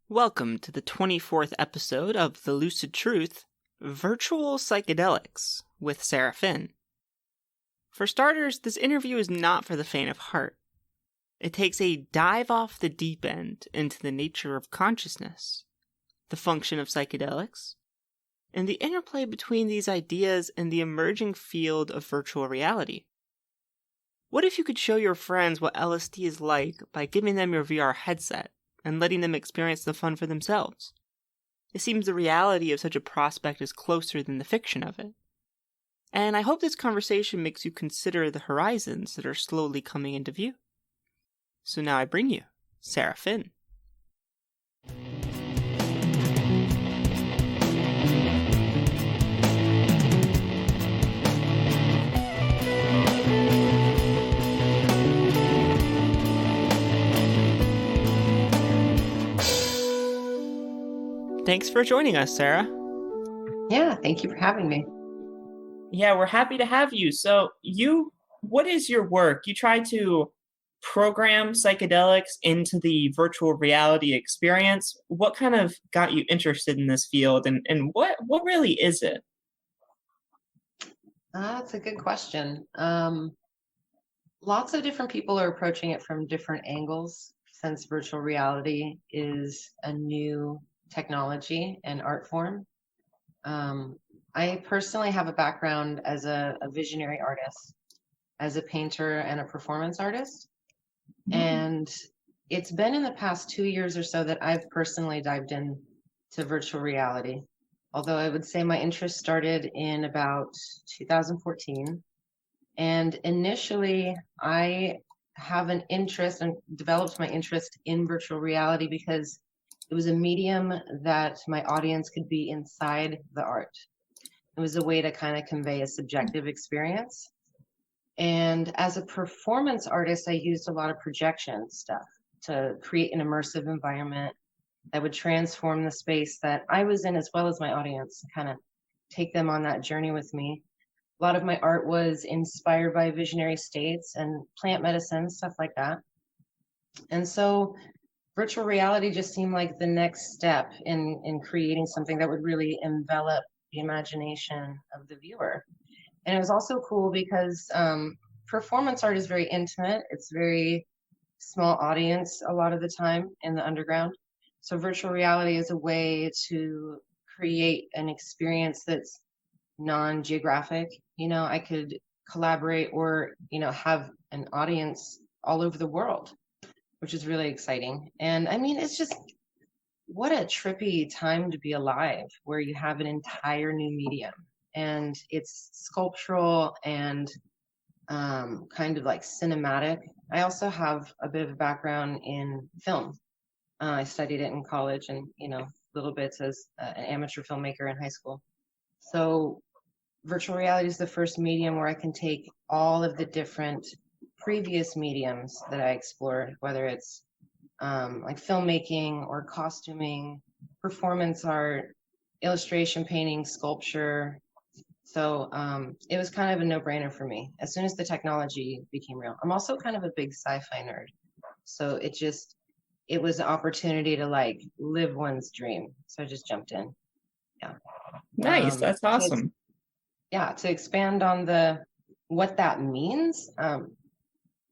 Welcome to the 24th episode of the Lucid Truth, Virtual Psychedelics, with Sara Phinn. For starters, this interview is not for the faint of heart. It takes a dive off the deep end into the nature of consciousness, the function of psychedelics, and the interplay between these ideas and the emerging field of virtual reality. What if you could show your friends what LSD is like by giving them your VR headset and letting them experience the fun for themselves? It seems the reality of such a prospect is closer than the fiction of it. And I hope this conversation makes you consider the horizons that are slowly coming into view. So now I bring you Sara Phinn. Thanks for joining us, Sara. Yeah, thank you for having me. Yeah, we're happy to have you. So what is your work? You try to program psychedelics into the virtual reality experience. What kind of got you interested in this field, and what really is it? That's a good question. Lots of different people are approaching it from different angles, since virtual reality is a new technology and art form. I personally have a background as a visionary artist, as a painter and a performance artist. And it's been in the past 2 years or so that I've personally dived in to virtual reality. Although I would say my interest started in about 2014. And initially, I have an interest and developed my interest in virtual reality because it was a medium that my audience could be inside the art. It was a way to kind of convey a subjective experience. And as a performance artist, I used a lot of projection stuff to create an immersive environment that would transform the space that I was in, as well as my audience, kind of take them on that journey with me. A lot of my art was inspired by visionary states and plant medicine, stuff like that. And so virtual reality just seemed like the next step in creating something that would really envelop the imagination of the viewer. And it was also cool because performance art is very intimate. It's very small audience a lot of the time in the underground. So virtual reality is a way to create an experience that's non-geographic. I could collaborate or, have an audience all over the world, which is really exciting. And I mean, it's just, what a trippy time to be alive, where you have an entire new medium and it's sculptural and kind of like cinematic. I also have a bit of a background in film. I studied it in college and, little bits as an amateur filmmaker in high school. So virtual reality is the first medium where I can take all of the different previous mediums that I explored, whether it's like filmmaking or costuming, performance art, illustration, painting, sculpture. So it was kind of a no-brainer for me as soon as the technology became real. I'm also kind of a big sci-fi nerd. So it was an opportunity to like live one's dream. So I just jumped in. Yeah. Nice. That's awesome. To expand on what that means.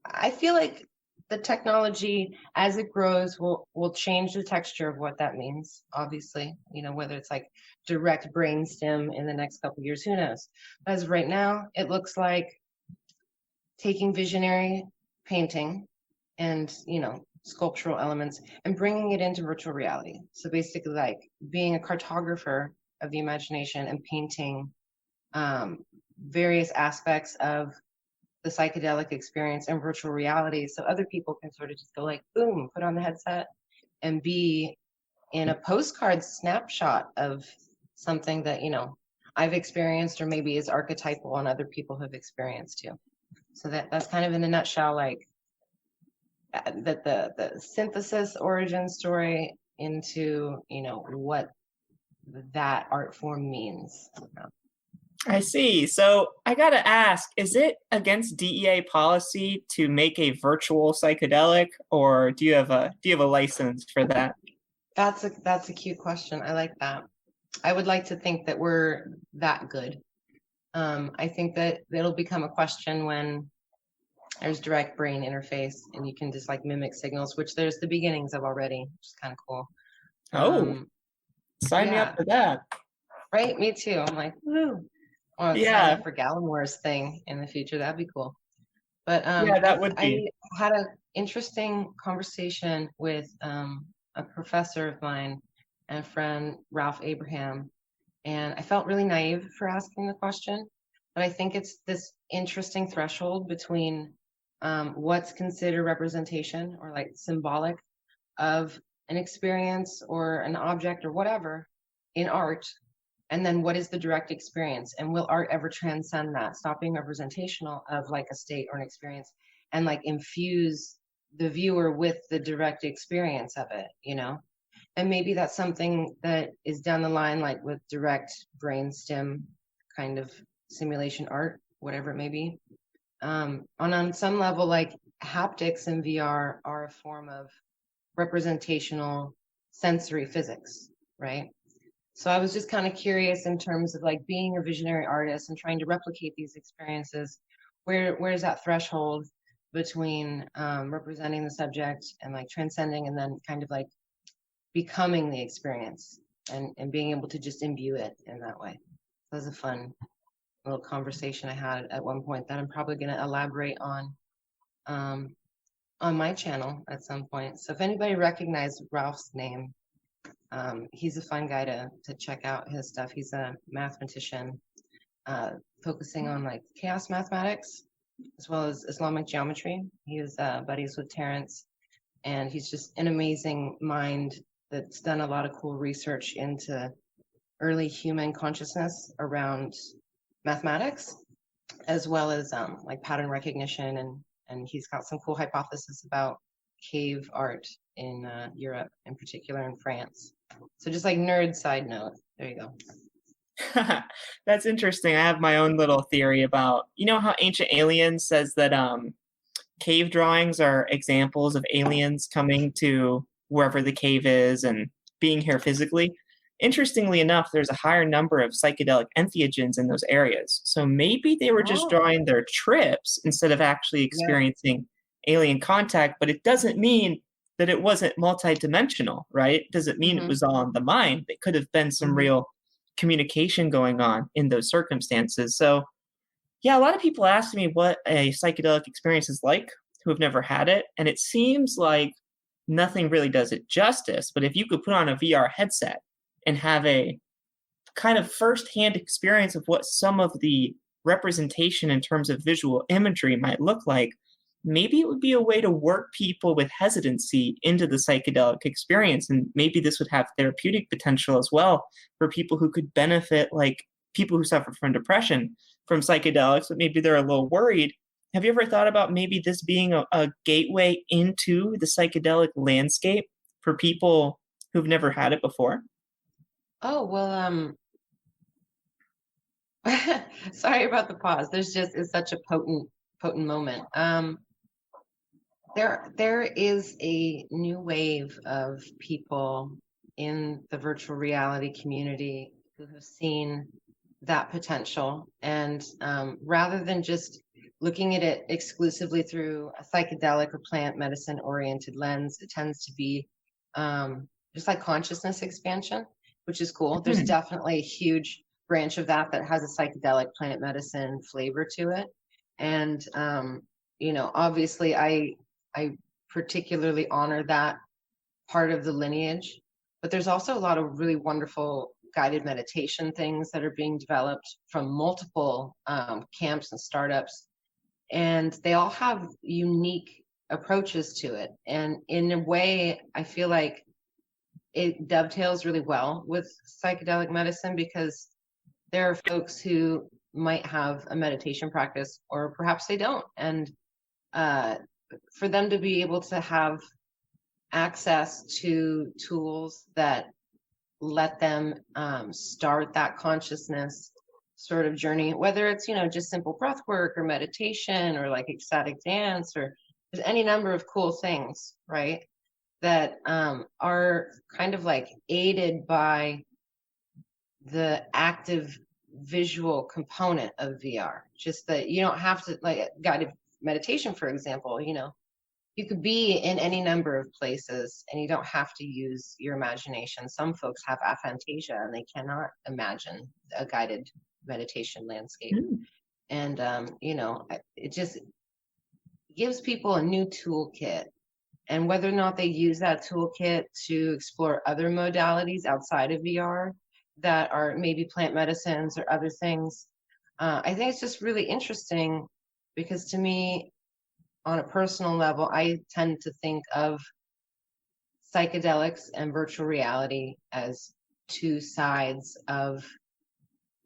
I feel like the technology, as it grows, will change the texture of what that means. Obviously, whether it's like direct brainstem in the next couple of years, who knows? As of right now, it looks like taking visionary painting and sculptural elements and bringing it into virtual reality. So basically, like being a cartographer of the imagination and painting various aspects of the psychedelic experience in virtual reality, so other people can sort of just go like, boom, put on the headset and be in a postcard snapshot of something that I've experienced, or maybe is archetypal and other people have experienced too. So that's kind of in a nutshell, like that the synthesis origin story into what that art form means. I see. So I gotta ask, is it against DEA policy to make a virtual psychedelic, or do you have a license for that? That's a cute question. I like that. I would like to think that we're that good. I think that it'll become a question when there's direct brain interface and you can just like mimic signals, which there's the beginnings of already, which is kind of cool. Oh, sign me up Yeah, for that. right. Me too. I'm like, woo. I want to sign Yeah, up for Gallimore's thing in the future. That'd be cool. But yeah, that would I be. had an interesting conversation with a professor of mine and friend, Ralph Abraham, and I felt really naive for asking the question. But I think it's this interesting threshold between what's considered representation or like symbolic of an experience or an object or whatever in art, and then what is the direct experience, and will art ever transcend that, stop being representational of like a state or an experience, and like infuse the viewer with the direct experience of it, you know? And maybe that's something that is down the line, like with direct brainstem kind of simulation art, whatever it may be. On some level, like haptics in VR are a form of representational sensory physics, right? So I was just kind of curious in terms of like being a visionary artist and trying to replicate these experiences. Where's that threshold between representing the subject and like transcending and then kind of like becoming the experience and being able to just imbue it in that way. That was a fun little conversation I had at one point that I'm probably going to elaborate on my channel at some point. So if anybody recognized Ralph's name, he's a fun guy to check out his stuff. He's a mathematician focusing on like chaos mathematics as well as Islamic geometry. He was buddies with Terence, and he's just an amazing mind that's done a lot of cool research into early human consciousness around mathematics, as well as like pattern recognition, and he's got some cool hypotheses about cave art in Europe, in particular in France. So just like nerd side note, there you go. That's interesting. I have my own little theory about, you know how Ancient Aliens says that cave drawings are examples of aliens coming to wherever the cave is and being here physically. Interestingly enough, there's a higher number of psychedelic entheogens in those areas. So maybe they were just Oh, drawing their trips instead of actually yeah. experiencing alien contact, but it doesn't mean that it wasn't multidimensional, right? It doesn't mean it Mm-hmm. was all in the mind. It could have been some Mm-hmm. real communication going on in those circumstances. So, yeah, a lot of people ask me what a psychedelic experience is like who have never had it. And it seems like nothing really does it justice. But if you could put on a VR headset and have a kind of firsthand experience of what some of the representation in terms of visual imagery might look like, maybe it would be a way to work people with hesitancy into the psychedelic experience. And maybe this would have therapeutic potential as well for people who could benefit, like people who suffer from depression from psychedelics, but maybe they're a little worried. Have you ever thought about maybe this being a gateway into the psychedelic landscape for people who've never had it before? Oh, well, sorry about the pause. There's just it's such a potent moment. There is a new wave of people in the virtual reality community who have seen that potential, and rather than just looking at it exclusively through a psychedelic or plant medicine oriented lens, it tends to be just like consciousness expansion, which is cool. There's Hmm. definitely a huge branch of that that has a psychedelic plant medicine flavor to it, and obviously I particularly honor that part of the lineage. But there's also a lot of really wonderful guided meditation things that are being developed from multiple camps and startups. And they all have unique approaches to it. And in a way, I feel like it dovetails really well with psychedelic medicine because there are folks who might have a meditation practice or perhaps they don't. And uh, for them to be able to have access to tools that let them start that consciousness sort of journey, whether it's just simple breath work or meditation or like ecstatic dance or there's any number of cool things, right, that are kind of like aided by the active visual component of VR. Just that you don't have to, like guided meditation, for example, you could be in any number of places and you don't have to use your imagination. Some folks have aphantasia and they cannot imagine a guided meditation landscape. And, it just gives people a new toolkit. And whether or not they use that toolkit to explore other modalities outside of VR that are maybe plant medicines or other things, I think it's just really interesting because to me, on a personal level, I tend to think of psychedelics and virtual reality as two sides of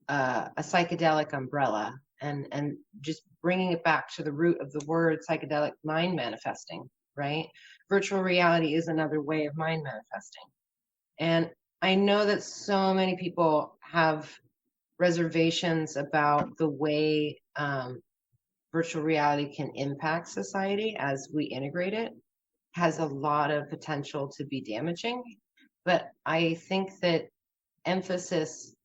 a psychedelic umbrella, and just bringing it back to the root of the word psychedelic, mind manifesting, right? Virtual reality is another way of mind manifesting. And I know that so many people have reservations about the way virtual reality can impact society as we integrate it. Has a lot of potential to be damaging. But I think that emphasis,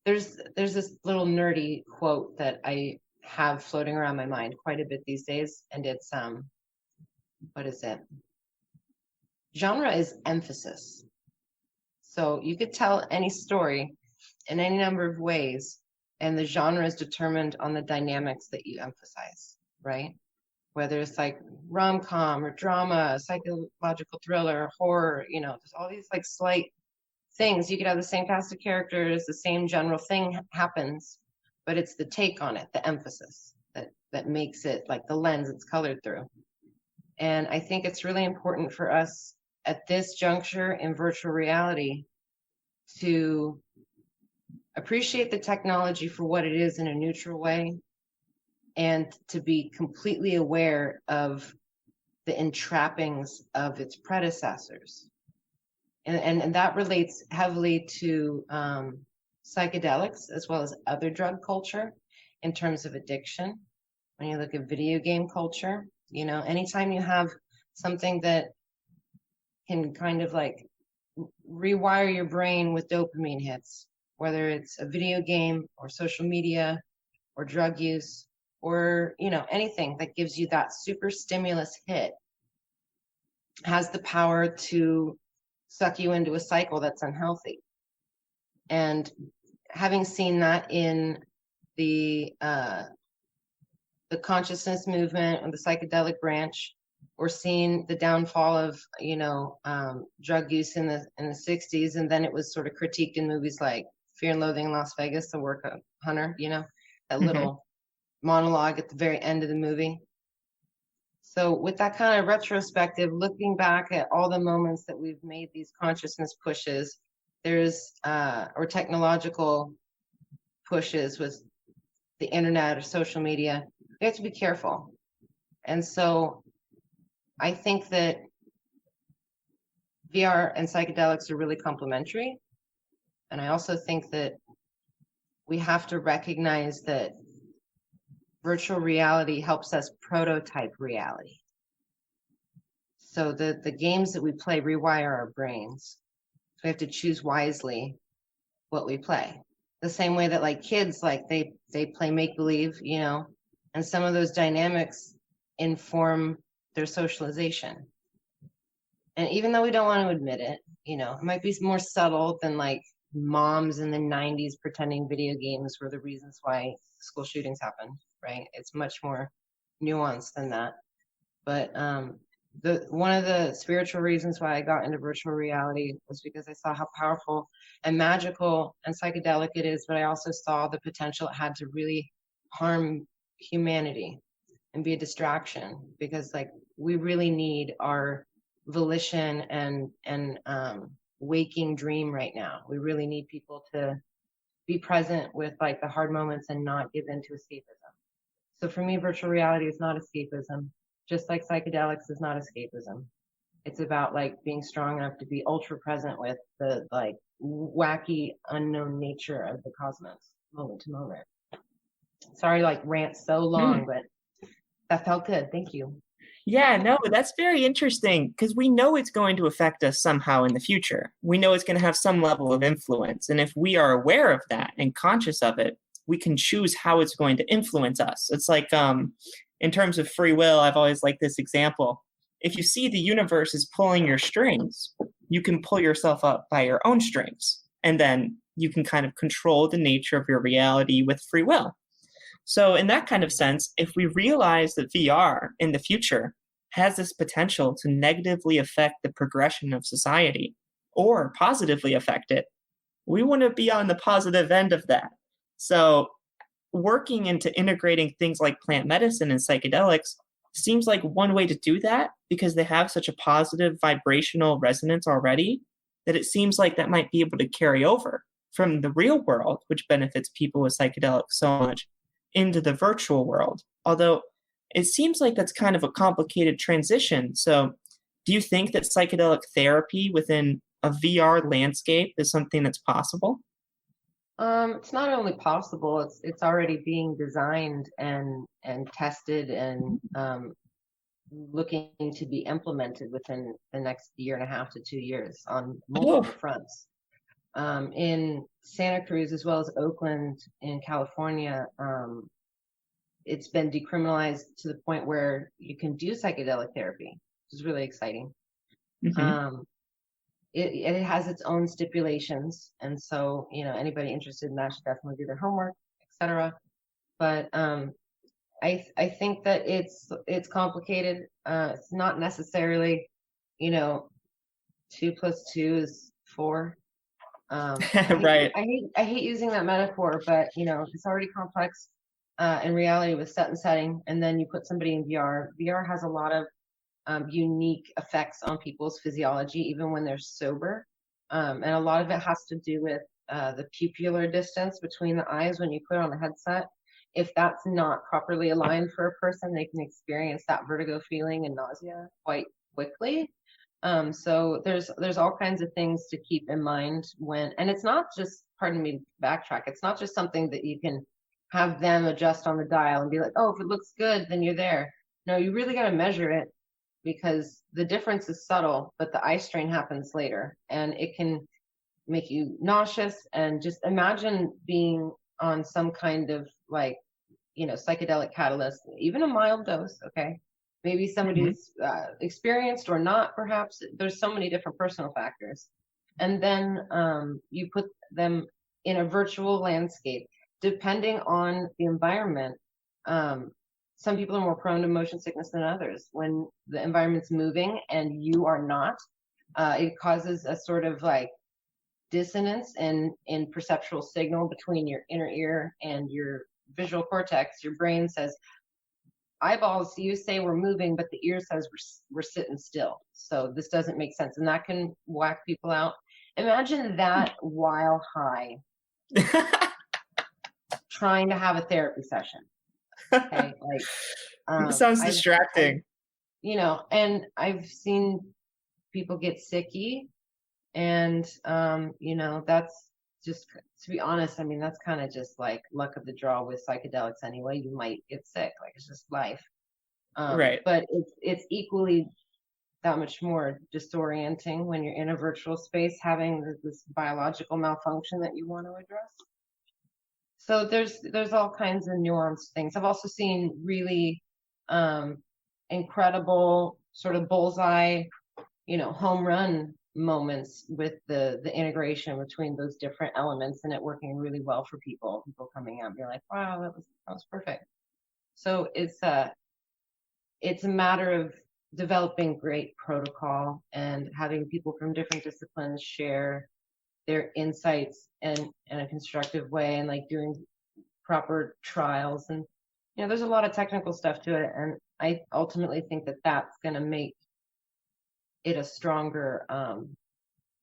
there's this little nerdy quote that I have floating around my mind quite a bit these days, and it's what is it? Genre is emphasis. So you could tell any story in any number of ways, and the genre is determined on the dynamics that you emphasize, right? Whether it's like rom-com or drama, psychological thriller, horror, there's all these like slight things. You could have the same cast of characters, the same general thing happens, but it's the take on it, the emphasis that makes it like the lens it's colored through. And I think it's really important for us at this juncture in virtual reality to appreciate the technology for what it is in a neutral way, and to be completely aware of the entrappings of its predecessors. And that relates heavily to psychedelics as well as other drug culture in terms of addiction. When you look at video game culture, anytime you have something that can kind of like rewire your brain with dopamine hits, whether it's a video game or social media or drug use, or anything that gives you that super stimulus hit, has the power to suck you into a cycle that's unhealthy. And having seen that in the consciousness movement or the psychedelic branch, or seeing the downfall of drug use in the 60s, and then it was sort of critiqued in movies like Fear and Loathing in Las Vegas, The Work of Hunter, that little monologue at the very end of the movie. So with that kind of retrospective, looking back at all the moments that we've made these consciousness pushes, there's or technological pushes with the internet or social media, we have to be careful. And so I think that VR and psychedelics are really complementary. And I also think that we have to recognize that virtual reality helps us prototype reality. So the games that we play rewire our brains. So we have to choose wisely what we play. The same way that like kids, like they play make-believe, and some of those dynamics inform their socialization. And even though we don't want to admit it, it might be more subtle than like moms in the 90s pretending video games were the reasons why school shootings happened, right? It's much more nuanced than that. But one of the spiritual reasons why I got into virtual reality was because I saw how powerful and magical and psychedelic it is, but I also saw the potential it had to really harm humanity and be a distraction, because like we really need our volition and waking dream right now. We really need people to be present with like the hard moments and not give in to escapism. So for me, virtual reality is not escapism, just like psychedelics is not escapism. It's about like being strong enough to be ultra present with the like wacky unknown nature of the cosmos moment to moment. Sorry, like rant so long, but that felt good. Thank you. Yeah, no, that's very interesting because we know it's going to affect us somehow in the future. We know it's going to have some level of influence. And if we are aware of that and conscious of it, we can choose how it's going to influence us. It's like in terms of free will, I've always liked this example. If you see the universe is pulling your strings, you can pull yourself up by your own strings. And then you can kind of control the nature of your reality with free will. So, in that kind of sense, if we realize that VR in the future has this potential to negatively affect the progression of society or positively affect it, we want to be on the positive end of that. So, working into integrating things like plant medicine and psychedelics seems like one way to do that because they have such a positive vibrational resonance already that it seems like that might be able to carry over from the real world, which benefits people with psychedelics so much, into the virtual world. Although it seems like that's kind of a complicated transition. So, do you think that psychedelic therapy within a VR landscape is something that's possible? It's not only possible, it's already being designed and tested and looking to be implemented within the next year and a half to 2 years on multiple Oh, fronts. In Santa Cruz as well as Oakland in California, it's been decriminalized to the point where you can do psychedelic therapy, which is really exciting. mhm. Um, it has its own stipulations, and so anybody interested in that should definitely do their homework, etc. But I think that it's complicated. It's not necessarily, 2 plus 2 is 4. Right. I hate using that metaphor, but it's already complex in reality with set and setting, and then you put somebody in VR. VR has a lot of unique effects on people's physiology, even when they're sober, and a lot of it has to do with the pupillar distance between the eyes when you put on the headset. If that's not properly aligned for a person, they can experience that vertigo feeling and nausea quite quickly. So there's all kinds of things to keep in mind and it's not just, pardon me, backtrack. It's not just something that you can have them adjust on the dial and be like, oh, if it looks good, then you're there. No, you really got to measure it because the difference is subtle, but the eye strain happens later and it can make you nauseous. And just imagine being on some kind of psychedelic catalyst, even a mild dose. Okay. Maybe somebody Mhm. who's experienced or not, perhaps. There's so many different personal factors. And then you put them in a virtual landscape, depending on the environment. Some people are more prone to motion sickness than others. When the environment's moving and you are not, it causes a sort of like dissonance in perceptual signal between your inner ear and your visual cortex. Your brain says, eyeballs, you say we're moving, but the ear says we're sitting still. So this doesn't make sense. And that can whack people out. Imagine that while high, trying to have a therapy session. Okay. Like, It sounds I distracting. and I've seen people get sicky and, that's just, to be honest, I mean, that's kind of just like luck of the draw with psychedelics anyway. You might get sick, like it's just life. Right. But it's equally that much more disorienting when you're in a virtual space having this biological malfunction that you want to address. So there's all kinds of nuanced things. I've also seen really um, incredible sort of bullseye, home run moments with the integration between those different elements and it working really well for people coming out and being like, wow, that was perfect. So it's a matter of developing great protocol and having people from different disciplines share their insights in a constructive way and like doing proper trials. And there's a lot of technical stuff to it, and I ultimately think that that's going to make it a stronger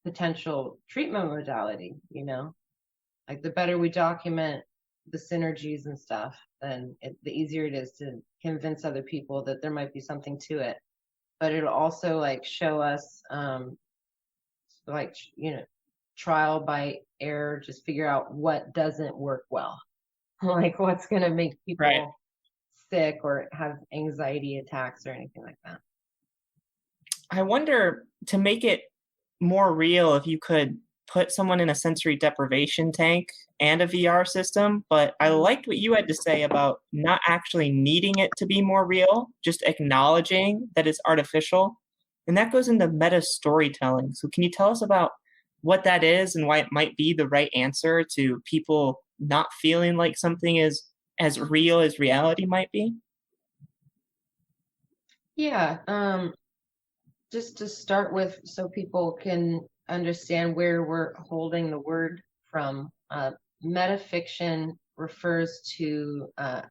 potential treatment modality. Like the better we document the synergies and stuff, then the easier it is to convince other people that there might be something to it. But it'll also like show us like trial by error, just figure out what doesn't work well. Like what's going to make Right. people sick or have anxiety attacks or anything like that. I wonder, to make it more real, if you could put someone in a sensory deprivation tank and a VR system. But I liked what you had to say about not actually needing it to be more real, just acknowledging that it's artificial. And that goes into meta storytelling. So can you tell us about what that is and why it might be the right answer to people not feeling like something is as real as reality might be? Yeah, just to start with, so people can understand where we're holding the word from. Metafiction refers to a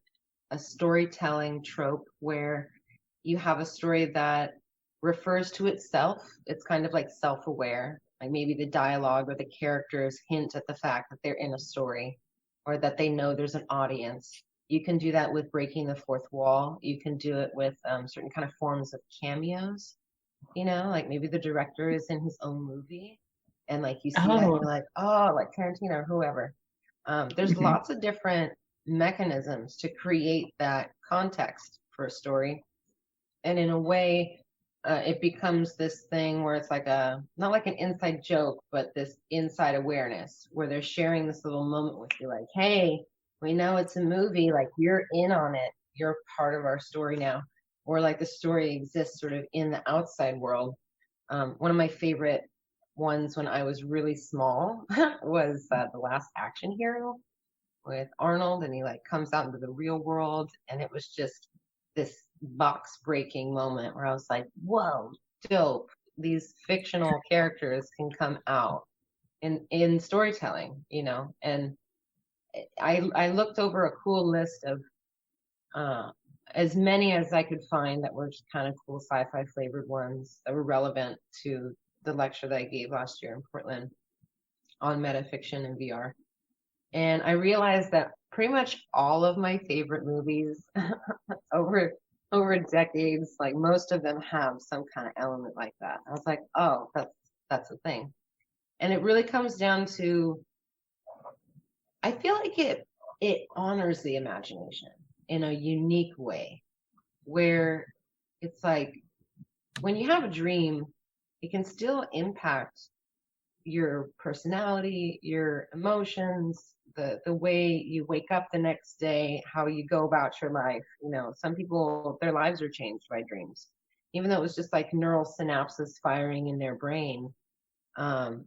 storytelling trope where you have a story that refers to itself. It's kind of like self-aware, like maybe the dialogue or the characters hint at the fact that they're in a story or that they know there's an audience. You can do that with breaking the fourth wall. You can do it with certain kind of forms of cameos, like maybe the director is in his own movie and like you see that and Oh, you're like, oh, like Tarantino or whoever. There's mhm. lots of different mechanisms to create that context for a story. And in a way, it becomes this thing where it's like not like an inside joke, but this inside awareness where they're sharing this little moment with you, like, hey, we know it's a movie, like you're in on it. You're part of our story now. Or like the story exists sort of in the outside world. One of my favorite ones when I was really small was The Last Action Hero with Arnold, and he like comes out into the real world, and it was just this box breaking moment where I was like, whoa, dope. These fictional characters can come out in storytelling, and I looked over a cool list of as many as I could find that were just kind of cool sci-fi flavored ones that were relevant to the lecture that I gave last year in Portland on metafiction and VR. And I realized that pretty much all of my favorite movies over decades, like most of them have some kind of element like that. I was like, oh, that's a thing. And it really comes down to, I feel like it honors the imagination in a unique way, where it's like when you have a dream, it can still impact your personality, your emotions, the way you wake up the next day, how you go about your life. Some people, their lives are changed by dreams, even though it was just like neural synapses firing in their brain. For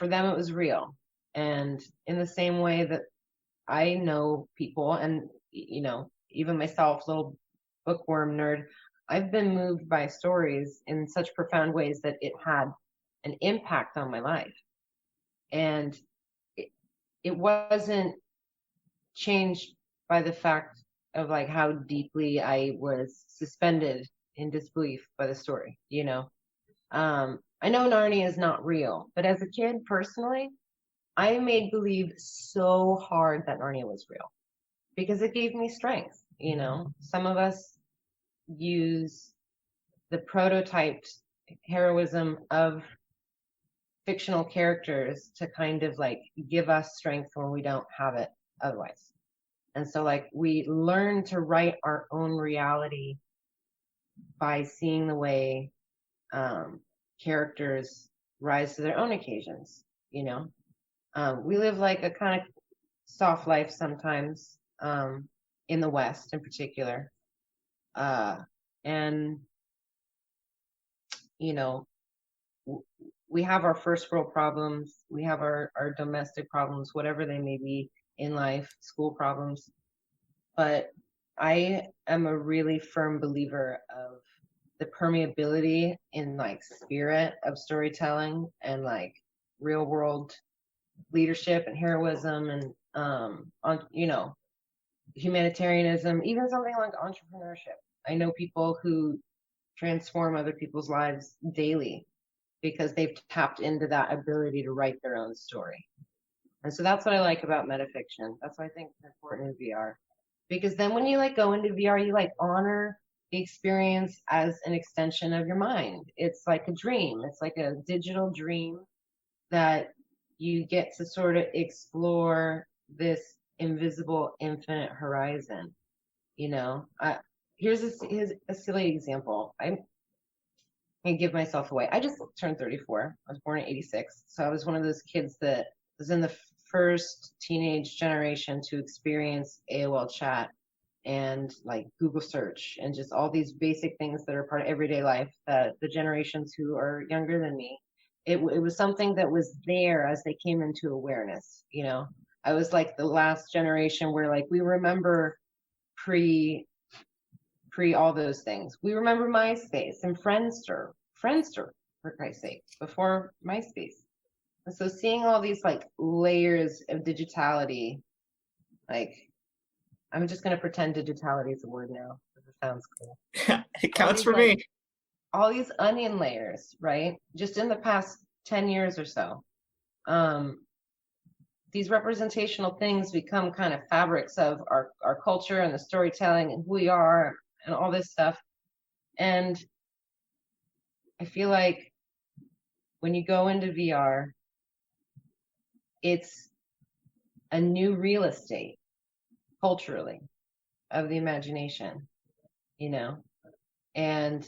them it was real. And in the same way that I know people, and even myself, little bookworm nerd, I've been moved by stories in such profound ways that it had an impact on my life. And it wasn't changed by the fact of like how deeply I was suspended in disbelief by the story. I know Narnia is not real, but as a kid personally, I made believe so hard that Narnia was real because it gave me strength. Some of us use the prototyped heroism of fictional characters to kind of like give us strength when we don't have it otherwise. And so like we learn to write our own reality by seeing the way characters rise to their own occasions. We live like a kind of soft life sometimes, in the West in particular. And we have our first world problems, we have our domestic problems, whatever they may be in life, school problems. But I am a really firm believer of the permeability in like spirit of storytelling and like real world leadership and heroism and humanitarianism, even something like entrepreneurship. I know people who transform other people's lives daily because they've tapped into that ability to write their own story. And so that's what I like about metafiction. That's what I think is important in VR. Because then when you like go into VR, you like honor the experience as an extension of your mind. It's like a dream. It's like a digital dream that you get to sort of explore this invisible infinite horizon. You know, here's a silly example. I give myself away. I just turned 34. I was born in 86. So I was one of those kids that was in the first teenage generation to experience AOL chat and like Google search and just all these basic things that are part of everyday life that the generations who are younger than me, it was something that was there as they came into awareness. You know, I was like the last generation where like we remember pre all those things. We remember MySpace and Friendster for Christ's sake, before MySpace. And so seeing all these like layers of digitality, like I'm just gonna pretend digitality is a word now because it sounds cool. It counts for me. All these onion layers, right? Just in the past 10 years or so. These representational things become kind of fabrics of our culture and the storytelling and who we are and all this stuff. And I feel like when you go into VR, it's a new real estate culturally of the imagination, you know, and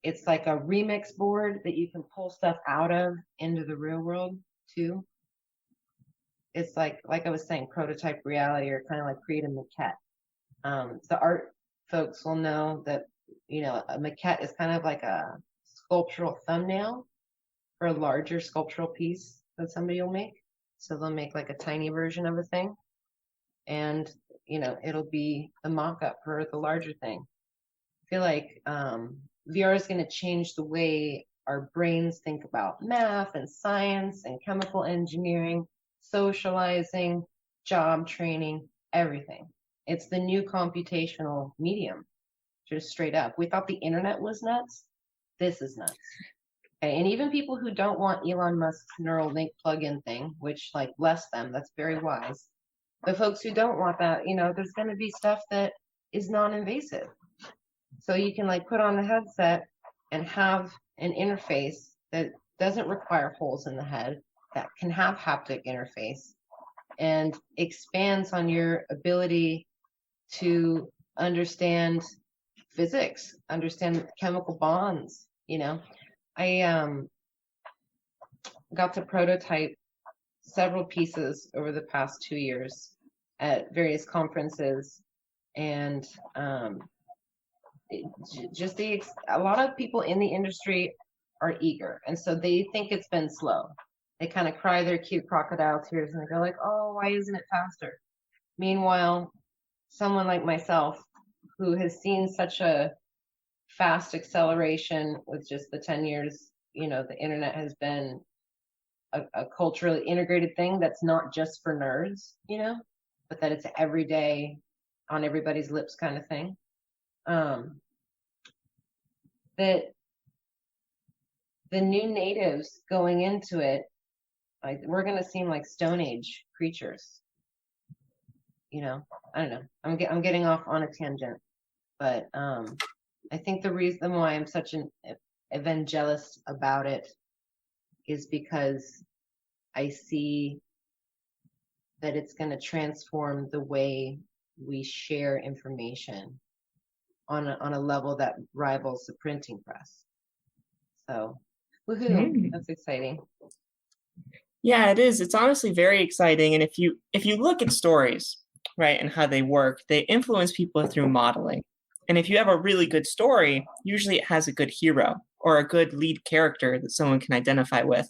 it's like a remix board that you can pull stuff out of into the real world too. It's like I was saying, prototype reality, or kind of like create a maquette. The art folks will know that, you know, a maquette is kind of like a sculptural thumbnail for a larger sculptural piece that somebody will make. So they'll make like a tiny version of a thing, and you know, it'll be the mock-up for the larger thing. I feel like VR is going to change the way our brains think about math and science and chemical engineering, socializing, job training, everything. It's the new computational medium, just straight up. We thought the internet was nuts. This is nuts. Okay, and even people who don't want Elon Musk's Neuralink plug-in thing, which like bless them, that's very wise. But folks who don't want that, you know, there's going to be stuff that is non-invasive. So you can like put on the headset and have an interface that doesn't require holes in the head, that can have haptic interface and expands on your ability to understand physics, understand chemical bonds. You know, I got to prototype several pieces over the past 2 years at various conferences, and a lot of people in the industry are eager, and so they think it's been slow. They kind of cry their cute crocodile tears and they go like, oh, why isn't it faster? Meanwhile, someone like myself who has seen such a fast acceleration with just the 10 years, you know, the internet has been a culturally integrated thing that's not just for nerds, you know, but that it's everyday on everybody's lips kind of thing. That the new natives going into it, like we're going to seem like Stone Age creatures. You know, I don't know. I'm getting off on a tangent, but I think the reason why I'm such an evangelist about it is because I see that it's going to transform the way we share information on a level that rivals the printing press. So, woohoo! That's exciting. Yeah, it is. It's honestly very exciting. And if you look at stories, right, and how they work, they influence people through modeling. And if you have a really good story, usually it has a good hero or a good lead character that someone can identify with.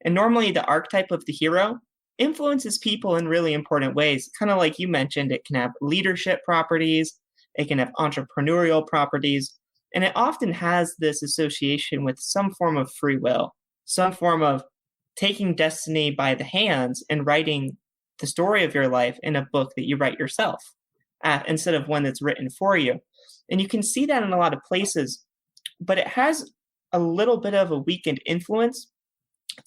And normally the archetype of the hero influences people in really important ways. Kind of like you mentioned, it can have leadership properties, it can have entrepreneurial properties, and it often has this association with some form of free will, some form of taking destiny by the hands and writing the story of your life in a book that you write yourself, instead of one that's written for you. And you can see that in a lot of places, but it has a little bit of a weakened influence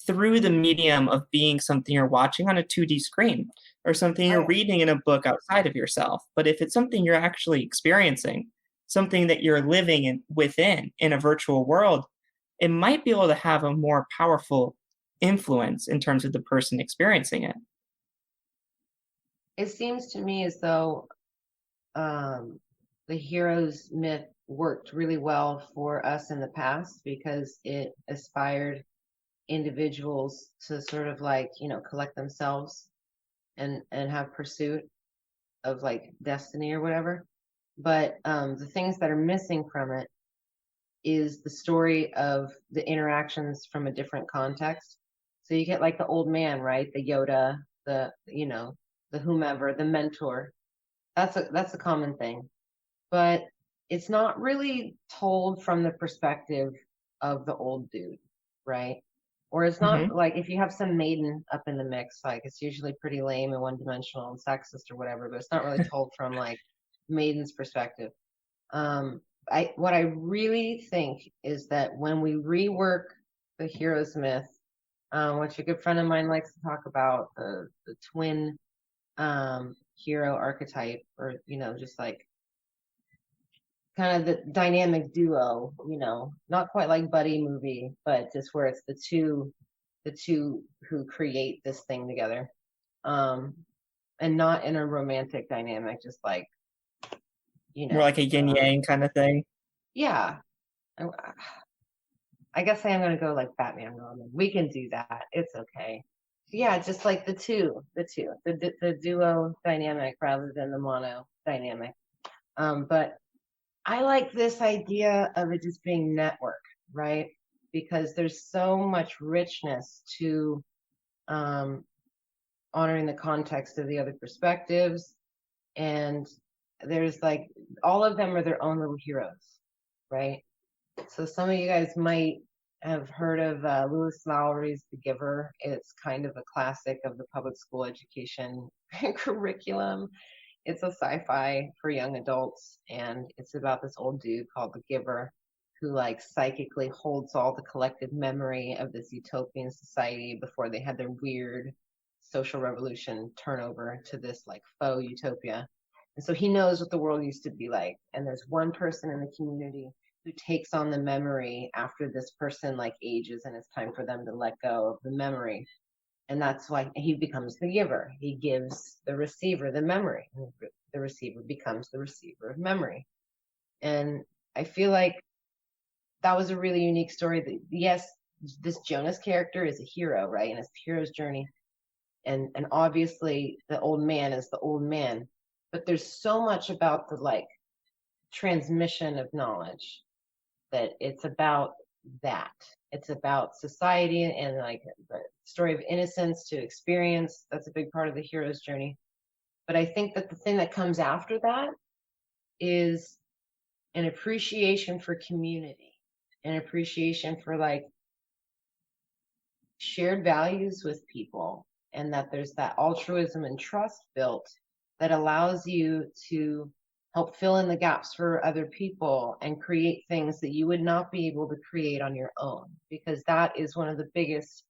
through the medium of being something you're watching on a 2D screen or something you're reading in a book outside of yourself. But if it's something you're actually experiencing, something that you're living within in a virtual world, it might be able to have a more powerful influence in terms of the person experiencing it. It seems to me as though the hero's myth worked really well for us in the past because it aspired individuals to sort of like, collect themselves and have pursuit of like destiny or whatever. But the things that are missing from it is the story of the interactions from a different context. So you get like the old man, right? The Yoda, the whomever, the mentor. That's a common thing. But it's not really told from the perspective of the old dude, right? Or it's not like if you have some maiden up in the mix, like it's usually pretty lame and one-dimensional and sexist or whatever, but it's not really told from like maiden's perspective. What I really think is that when we rework the hero's myth, which a good friend of mine likes to talk about, the twin hero archetype, or just like kind of the dynamic duo, not quite like buddy movie, but just where it's the two who create this thing together, and not in a romantic dynamic, just like more like a yin yang kind of thing. Yeah, I guess I am gonna go like Batman Robin. We can do that. It's okay. Yeah, just like the duo dynamic rather than the mono dynamic. But I like this idea of it just being network, right? Because there's so much richness to honoring the context of the other perspectives. And there's like, all of them are their own little heroes, right? So some of you guys might have heard of Lewis Lowry's The Giver. It's kind of a classic of the public school education curriculum. It's a sci-fi for young adults, and it's about this old dude called the Giver who like psychically holds all the collective memory of this utopian society before they had their weird social revolution turnover to this like faux utopia. And so he knows what the world used to be like. And there's one person in the community who takes on the memory after this person like ages, and it's time for them to let go of the memory. And that's why he becomes the giver. He gives the receiver the memory. The receiver becomes the receiver of memory. And I feel like that was a really unique story. That, yes, this Jonas character is a hero, right? And it's the hero's journey. And obviously the old man is the old man. But there's so much about the like transmission of knowledge that it's about that. It's about society and like the story of innocence to experience. That's a big part of the hero's journey. But I think that the thing that comes after that is an appreciation for community, an appreciation for like shared values with people, and that there's that altruism and trust built that allows you to help fill in the gaps for other people and create things that you would not be able to create on your own. Because that is one of the biggest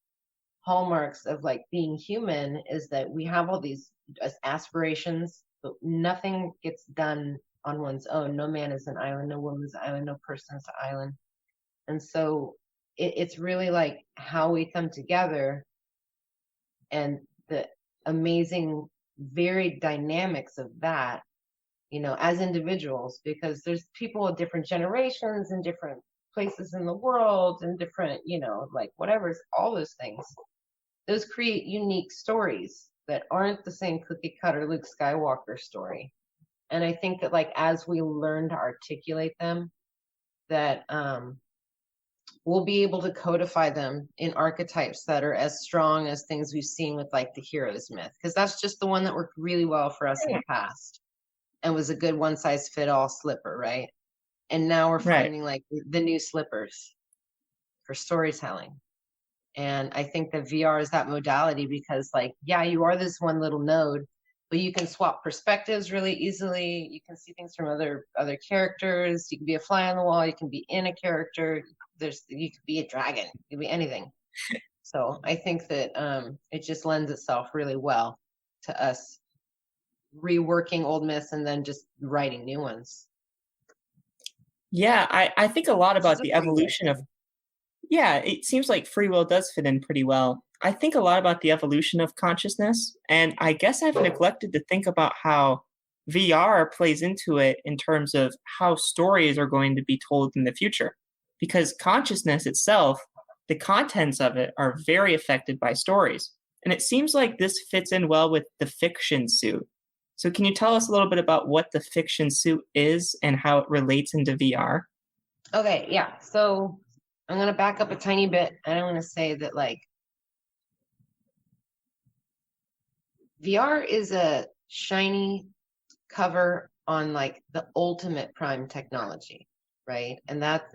hallmarks of like being human, is that we have all these aspirations, but nothing gets done on one's own. No man is an island, no woman's an island, no person is an island. And so it's really like how we come together and the amazing varied dynamics of that, as individuals, because there's people of different generations and different places in the world and different, like whatever, all those things. Those create unique stories that aren't the same cookie cutter Luke Skywalker story. And I think that like as we learn to articulate them, that we'll be able to codify them in archetypes that are as strong as things we've seen with like the hero's myth, because that's just the one that worked really well for us in the past and was a good one-size-fit-all slipper, right? And now we're finding like the new slippers for storytelling. And I think that VR is that modality because like, yeah, you are this one little node, but you can swap perspectives really easily. You can see things from other characters. You can be a fly on the wall. You can be in a character. You could be a dragon. You can be anything. So I think that it just lends itself really well to us reworking old myths and then just writing new ones. Yeah, I think a lot about the evolution of, it seems like free will does fit in pretty well. I think a lot about the evolution of consciousness, and I guess I've neglected to think about how VR plays into it in terms of how stories are going to be told in the future. Because consciousness itself, the contents of it are very affected by stories. And it seems like this fits in well with the fiction suit. So, can you tell us a little bit about what the fiction suit is and how it relates into VR? Okay, yeah. So I'm going to back up a tiny bit, and I want to say that, like, VR is a shiny cover on like the ultimate prime technology, right? And that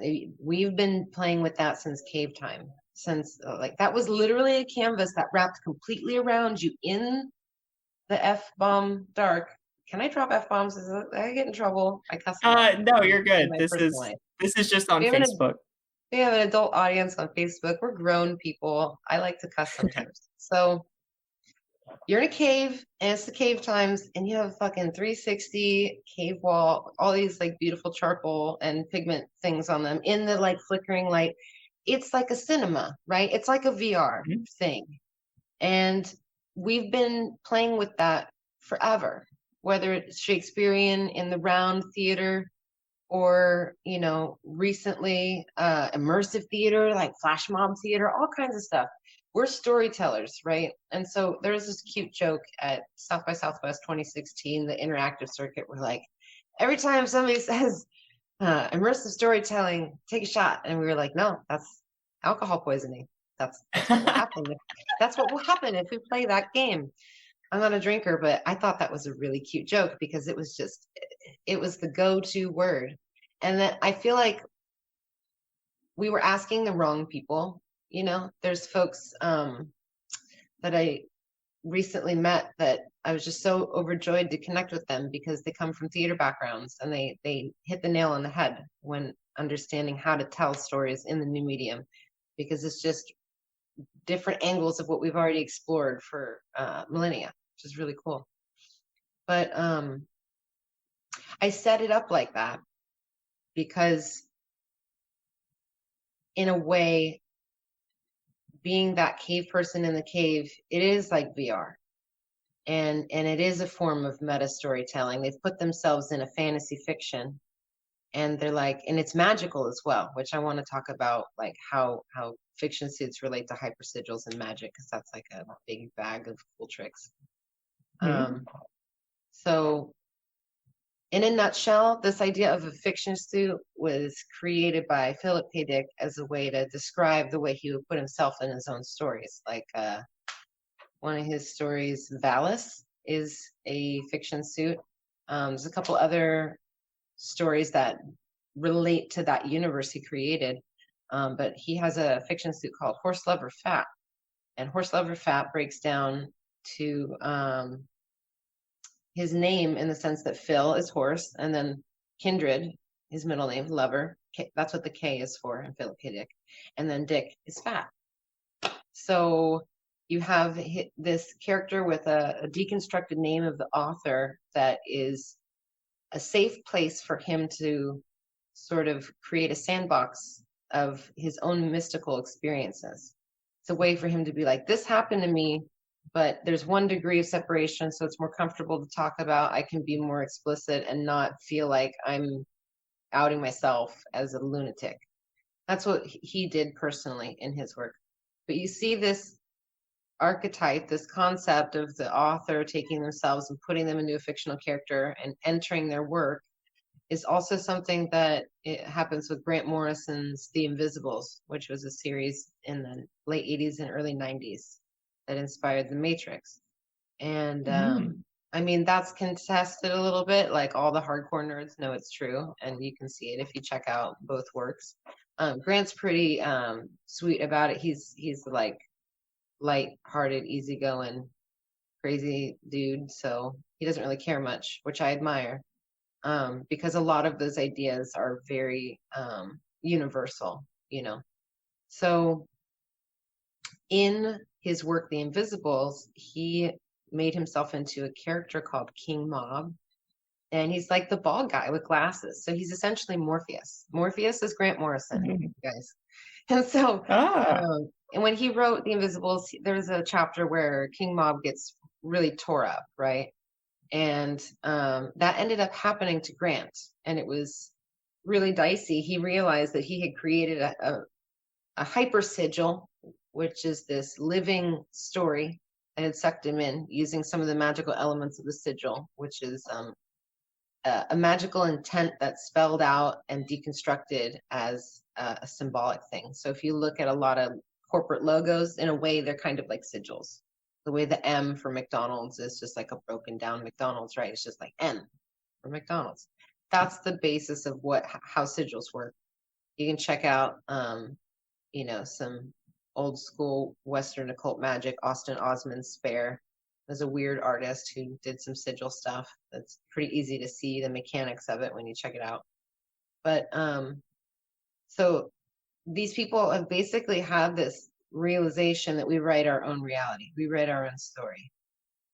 we've been playing with that since cave time, since like that was literally a canvas that wrapped completely around you in the F-bomb dark. Can I drop F-bombs? I get in trouble. I cuss a lot No, you're in good. my This personal is life. this is just on We have Facebook. we have an adult audience on Facebook. We're grown people. I like to cuss sometimes. So you're in a cave and it's the cave times and you have fucking 360 cave wall, all these like beautiful charcoal and pigment things on them in the like flickering light. It's like a cinema, right? It's like a VR thing. And we've been playing with that forever, whether it's Shakespearean in the round theater or, you know, recently immersive theater, like flash mob theater, all kinds of stuff. We're storytellers, right? And so there's this cute joke at South by Southwest 2016, the interactive circuit, where like every time somebody says immersive storytelling, take a shot. And we were like, no, that's alcohol poisoning. That's what will happen. That's what will happen if we play that game. I'm not a drinker, but I thought that was a really cute joke because it was just, it was the go-to word. And that I feel like we were asking the wrong people. You know, there's folks that I recently met that I was just so overjoyed to connect with them because they come from theater backgrounds and they hit the nail on the head when understanding how to tell stories in the new medium, because it's just different angles of what we've already explored for millennia, which is really cool. But I set it up like that because in a way, being that cave person in the cave, it is like VR. And it is a form of meta storytelling. They've put themselves in a fantasy fiction and they're like, and it's magical as well, which I want to talk about, like how fiction suits relate to hypersigils and magic, because that's like a big bag of cool tricks. So in a nutshell, this idea of a fiction suit was created by Philip K. Dick as a way to describe the way he would put himself in his own stories. Like one of his stories, Valis, is a fiction suit. There's a couple other stories that relate to that universe he created, but he has a fiction suit called Horse Lover Fat. And Horse Lover Fat breaks down to his name in the sense that Phil is horse, and then Kindred, his middle name, Lover, that's what the K is for in Philip K. Dick, and then Dick is fat. So you have this character with a deconstructed name of the author that is a safe place for him to sort of create a sandbox of his own mystical experiences. It's a way for him to be like, this happened to me, but there's 1 degree of separation, so it's more comfortable to talk about. I can be more explicit and not feel like I'm outing myself as a lunatic. That's what he did personally in his work. But you see this archetype, this concept of the author taking themselves and putting them into a fictional character and entering their work is also something that it happens with Grant Morrison's The Invisibles, which was a series in the late 80s and early 90s that inspired The Matrix. And I mean, that's contested a little bit, like all the hardcore nerds know it's true, and you can see it if you check out both works. Grant's pretty sweet about it. He's like light-hearted, easygoing, crazy dude, so he doesn't really care much, which I admire, because a lot of those ideas are very universal, you know. So in his work, The Invisibles, he made himself into a character called King Mob, and he's like the bald guy with glasses. So he's essentially Morpheus. Morpheus is Grant Morrison, guys. And so, and when he wrote The Invisibles, there's a chapter where King Mob gets really tore up, right? And that ended up happening to Grant. And it was really dicey. He realized that he had created a hyper sigil, which is this living story that had sucked him in using some of the magical elements of the sigil, which is a magical intent that's spelled out and deconstructed as a symbolic thing. So if you look at a lot of corporate logos, in a way, they're kind of like sigils. The way the M for McDonald's is just like a broken down McDonald's, right? It's just like M for McDonald's. That's the basis of how sigils work. You can check out, some old school Western occult magic. Austin Osman Spare was a weird artist who did some sigil stuff. That's pretty easy to see the mechanics of it when you check it out. But so these people have basically had this realization that we write our own reality. We write our own story.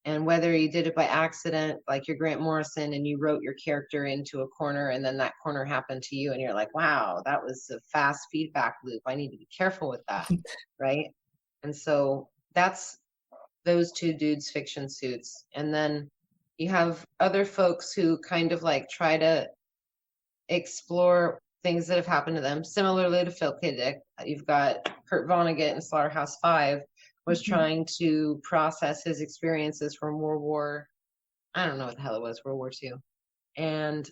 And whether you did it by accident, like you're Grant Morrison, and you wrote your character into a corner, and then that corner happened to you, and you're like, wow, that was a fast feedback loop. I need to be careful with that, right? And so that's those two dudes' fiction suits. And then you have other folks who kind of like try to explore things that have happened to them. Similarly to Phil K. Dick, you've got Kurt Vonnegut in Slaughterhouse-Five was trying to process his experiences from World War, I don't know what the hell it was, World War II. And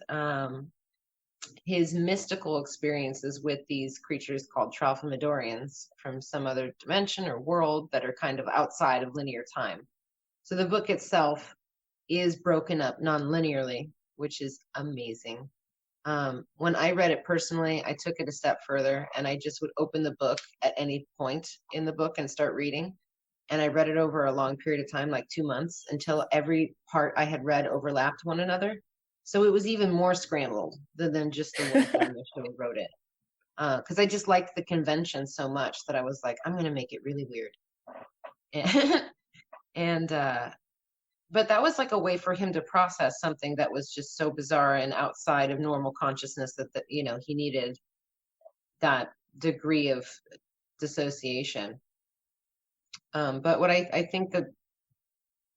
his mystical experiences with these creatures called Tralfamadorians from some other dimension or world that are kind of outside of linear time. So the book itself is broken up non-linearly, which is amazing. When I read it personally, I took it a step further, and I just would open the book at any point in the book and start reading. And I read it over a long period of time, like 2 months, until every part I had read overlapped one another. So it was even more scrambled than just the one time I initially wrote it. Because I just liked the convention so much that I was like, I'm going to make it really weird. But that was like a way for him to process something that was just so bizarre and outside of normal consciousness that he needed that degree of dissociation. But what I think that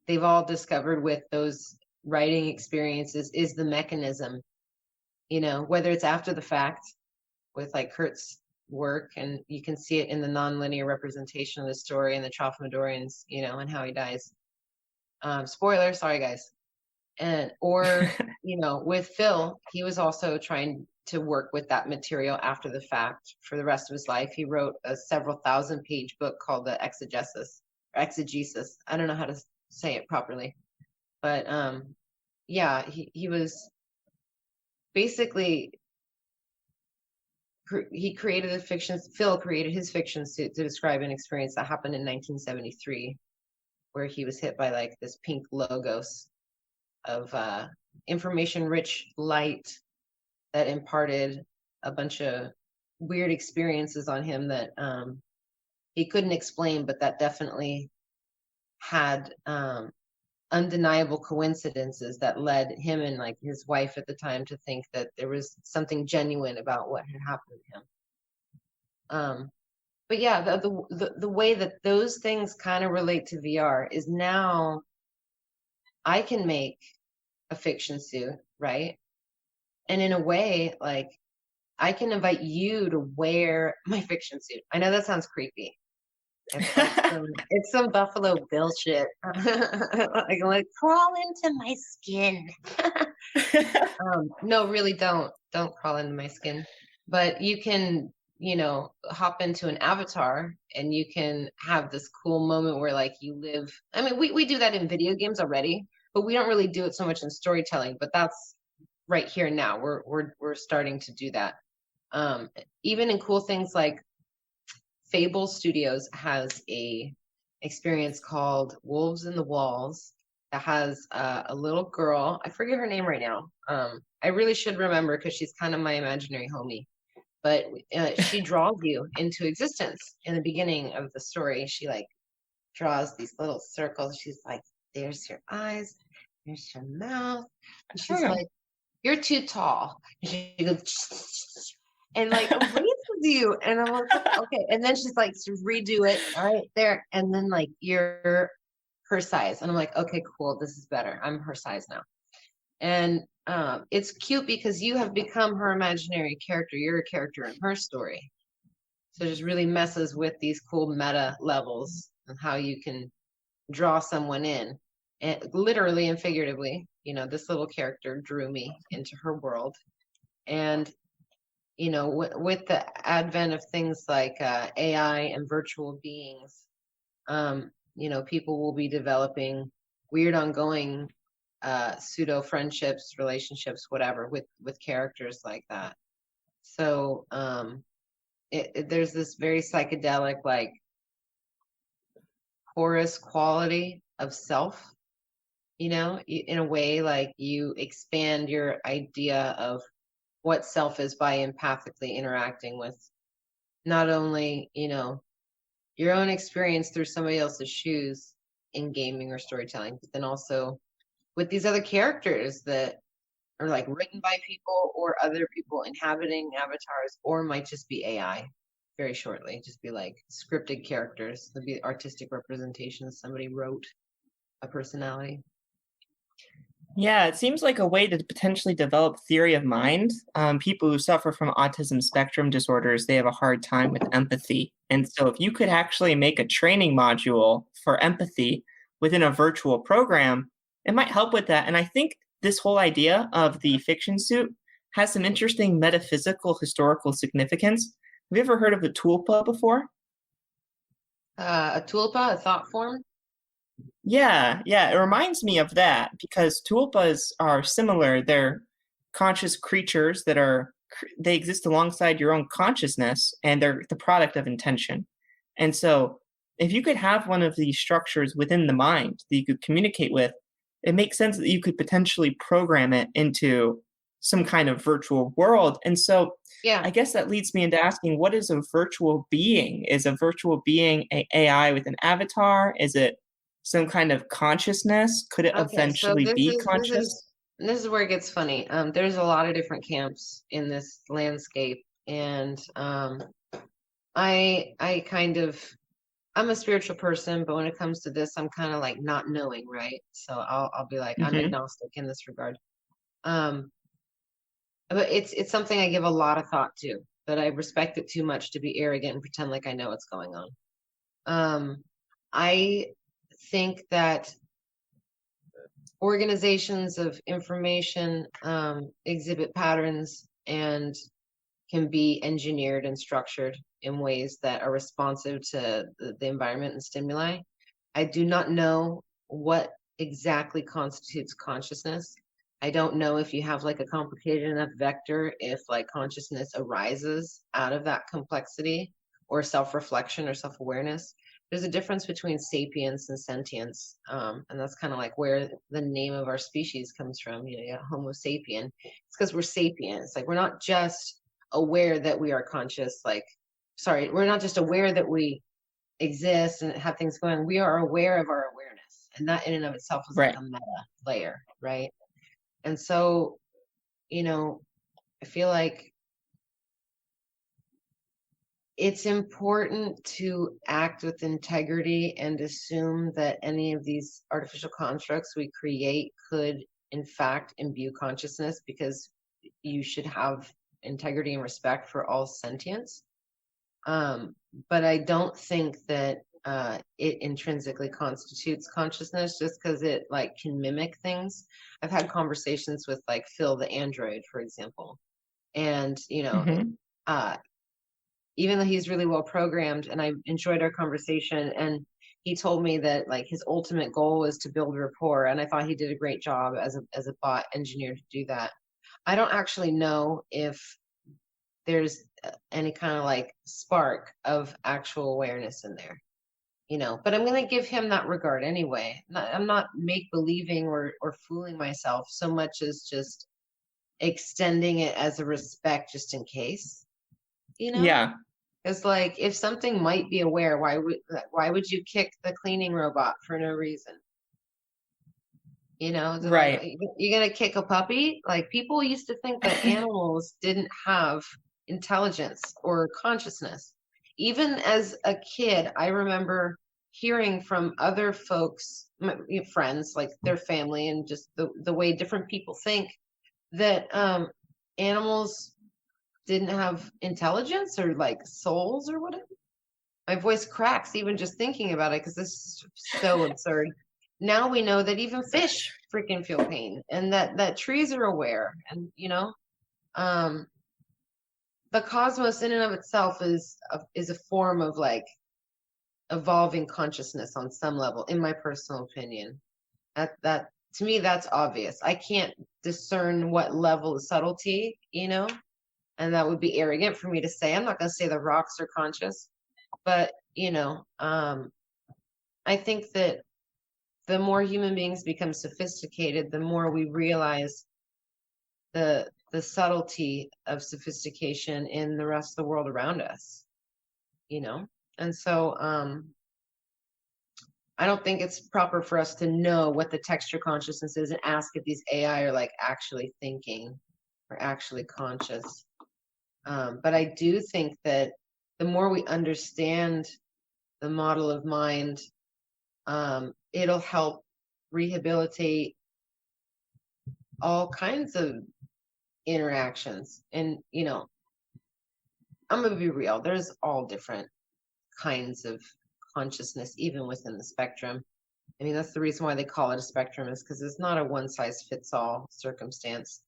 they've all discovered with those writing experiences is the mechanism, whether it's after the fact with like Kurt's work, and you can see it in the nonlinear representation of the story and the Tralfamadorians, and how he dies. Spoiler, sorry guys. Or with Phil, he was also trying to work with that material after the fact for the rest of his life. He wrote a several 1,000-page book called the Exegesis. I don't know how to say it properly, but he was basically he created a fiction. Phil created his fiction suit to describe an experience that happened in 1973, where he was hit by like this pink logos of information-rich light that imparted a bunch of weird experiences on him that he couldn't explain, but that definitely had undeniable coincidences that led him and like his wife at the time to think that there was something genuine about what had happened to him. But yeah, the way that those things kind of relate to VR is now I can make a fiction suit, right? And in a way, like I can invite you to wear my fiction suit. I know that sounds creepy. It's some Buffalo Bill shit. like crawl into my skin. No, really don't crawl into my skin. But you can, hop into an avatar and you can have this cool moment where like you live. I mean, we do that in video games already, but we don't really do it so much in storytelling. But that's right here now. We're starting to do that. Even in cool things like Fable Studios has a experience called Wolves in the Walls that has a little girl. I forget her name right now. I really should remember because she's kind of my imaginary homie. But she draws you into existence in the beginning of the story. She like draws these little circles. She's like, there's your eyes, there's your mouth. And she's like, you're too tall. And she goes, and like erases you. And I'm like, okay. And then she's like, redo it. All right, there. And then like her her size. And I'm like, okay, cool. This is better. I'm her size now. And it's cute because you have become her imaginary character. You're a character in her story. So it just really messes with these cool meta levels and how you can draw someone in, and literally and figuratively. This little character drew me into her world. And with the advent of things like AI and virtual beings, people will be developing weird ongoing pseudo friendships, relationships, whatever, with characters like that. So there's this very psychedelic, like, porous quality of self, in a way, like you expand your idea of what self is by empathically interacting with not only, your own experience through somebody else's shoes in gaming or storytelling, but then also with these other characters that are like written by people or other people inhabiting avatars, or might just be AI very shortly, just be like scripted characters. There'll be artistic representations. Somebody wrote a personality. Yeah, it seems like a way to potentially develop theory of mind. People who suffer from autism spectrum disorders, they have a hard time with empathy. And so if you could actually make a training module for empathy within a virtual program, it might help with that. And I think this whole idea of the fiction suit has some interesting metaphysical historical significance. Have you ever heard of the tulpa before? A tulpa, a thought form? Yeah, it reminds me of that because tulpas are similar. They're conscious creatures they exist alongside your own consciousness, and they're the product of intention. And so if you could have one of these structures within the mind that you could communicate with, it makes sense that you could potentially program it into some kind of virtual world. And so Yeah. I guess that leads me into asking, what is a virtual being? Is a virtual being a AI with an avatar? Is it some kind of consciousness? Could it eventually be conscious? This is where it gets funny. There's a lot of different camps in this landscape, and I'm a spiritual person, but when it comes to this, I'm kind of like not knowing, right? So I'll be like, I'm agnostic in this regard. But it's something I give a lot of thought to, but I respect it too much to be arrogant and pretend like I know what's going on. I think that organizations of information exhibit patterns and can be engineered and structured in ways that are responsive to the environment and stimuli. I do not know what exactly constitutes consciousness. I don't know if you have like a complicated enough vector, if like consciousness arises out of that complexity, or self-reflection or self-awareness. There's a difference between sapience and sentience. And that's kind of like where the name of our species comes from. You got Homo sapien. It's because we're sapient. It's like we're not just aware that we are conscious, we're not just aware that we exist and have things going on. We are aware of our awareness. And that in and of itself is like a meta layer, right? And so, I feel like it's important to act with integrity and assume that any of these artificial constructs we create could, in fact, imbue consciousness, because you should have integrity and respect for all sentience. But I don't think that it intrinsically constitutes consciousness just because it like can mimic things. I've had conversations with like Phil the android, for example, and even though he's really well programmed, and I enjoyed our conversation, and he told me that like his ultimate goal was to build rapport, and I thought he did a great job as a bot engineer to do that. I don't actually know if there's any kind of like spark of actual awareness in there, but I'm going to give him that regard anyway. I'm not make believing or fooling myself so much as just extending it as a respect just in case, Yeah. It's like, if something might be aware, why would you kick the cleaning robot for no reason? Right. Like, you're going to kick a puppy? Like, people used to think that animals didn't have intelligence or consciousness. Even as a kid, I remember hearing from other folks, friends, like their family, and just the way different people think, that animals didn't have intelligence or like souls or whatever. My voice cracks even just thinking about it because this is so absurd. Now we know that even fish freaking feel pain, and that trees are aware, and the cosmos in and of itself is a form of like evolving consciousness on some level, in my personal opinion. That to me, that's obvious. I can't discern what level of subtlety, and that would be arrogant for me to say. I'm not going to say the rocks are conscious, but I think that the more human beings become sophisticated, the more we realize the subtlety of sophistication in the rest of the world around us, and so I don't think it's proper for us to know what the texture consciousness is and ask if these AI are like actually thinking or actually conscious. But I do think that the more we understand the model of mind, it'll help rehabilitate all kinds of interactions. And, I'm going to be real. There's all different kinds of consciousness, even within the spectrum. I mean, that's the reason why they call it a spectrum, is because it's not a one-size-fits-all circumstance.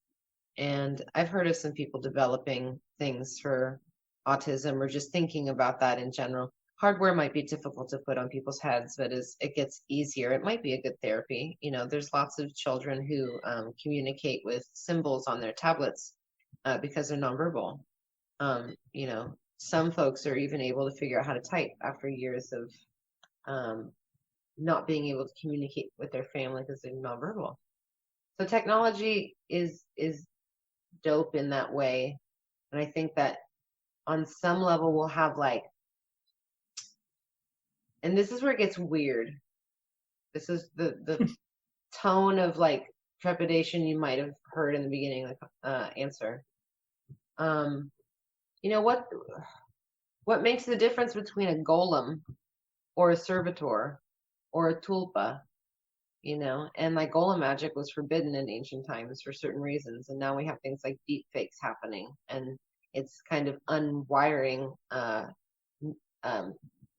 And I've heard of some people developing things for autism, or just thinking about that in general. Hardware might be difficult to put on people's heads, but as it gets easier, it might be a good therapy. There's lots of children who communicate with symbols on their tablets because they're nonverbal. Some folks are even able to figure out how to type after years of not being able to communicate with their family because they're nonverbal. So technology is dope in that way. And I think that on some level we'll have like, and this is where it gets weird. This is the tone of like trepidation you might have heard in the beginning of the answer. What makes the difference between a golem or a servitor or a tulpa? And like golem magic was forbidden in ancient times for certain reasons, and now we have things like deep fakes happening, and it's kind of unwiring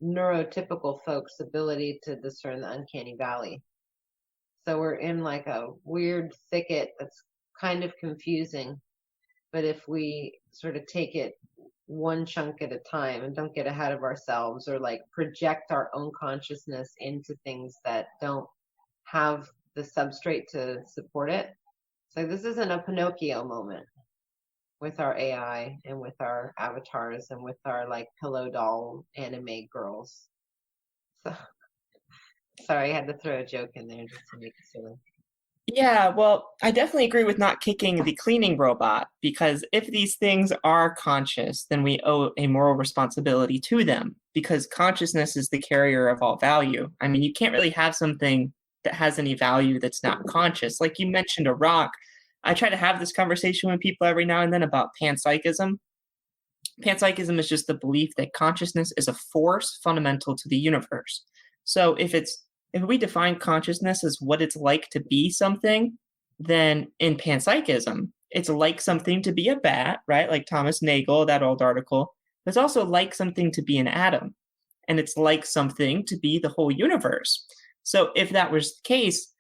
neurotypical folks' ability to discern the uncanny valley. So we're in like a weird thicket that's kind of confusing, but if we sort of take it one chunk at a time and don't get ahead of ourselves, or like project our own consciousness into things that don't have the substrate to support it. So this isn't a Pinocchio moment with our AI and with our avatars and with our like pillow doll anime girls. So sorry, I had to throw a joke in there just to make it silly. Yeah, well, I definitely agree with not kicking the cleaning robot, because if these things are conscious, then we owe a moral responsibility to them, because consciousness is the carrier of all value. I mean, you can't really have something that has any value that's not conscious. Like you mentioned a rock. I try to have this conversation with people every now and then about panpsychism. Panpsychism is just the belief that consciousness is a force fundamental to the universe. So if we define consciousness as what it's like to be something, then in panpsychism, it's like something to be a bat, right? Like Thomas Nagel, that old article. It's also like something to be an atom. And it's like something to be the whole universe. So if that was the case,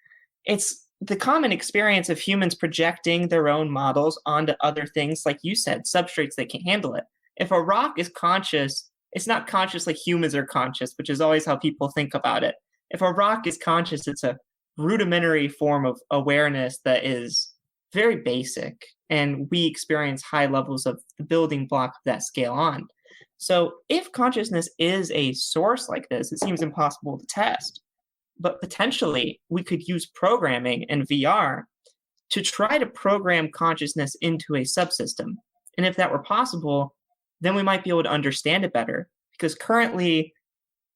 it's the common experience of humans projecting their own models onto other things, like you said, substrates that can handle it. If a rock is conscious, it's not conscious like humans are conscious, which is always how people think about it. If a rock is conscious, it's a rudimentary form of awareness that is very basic, and we experience high levels of the building block of that scale on. So if consciousness is a source like this, it seems impossible to test. But potentially, we could use programming and VR to try to program consciousness into a subsystem. And if that were possible, then we might be able to understand it better. Because currently,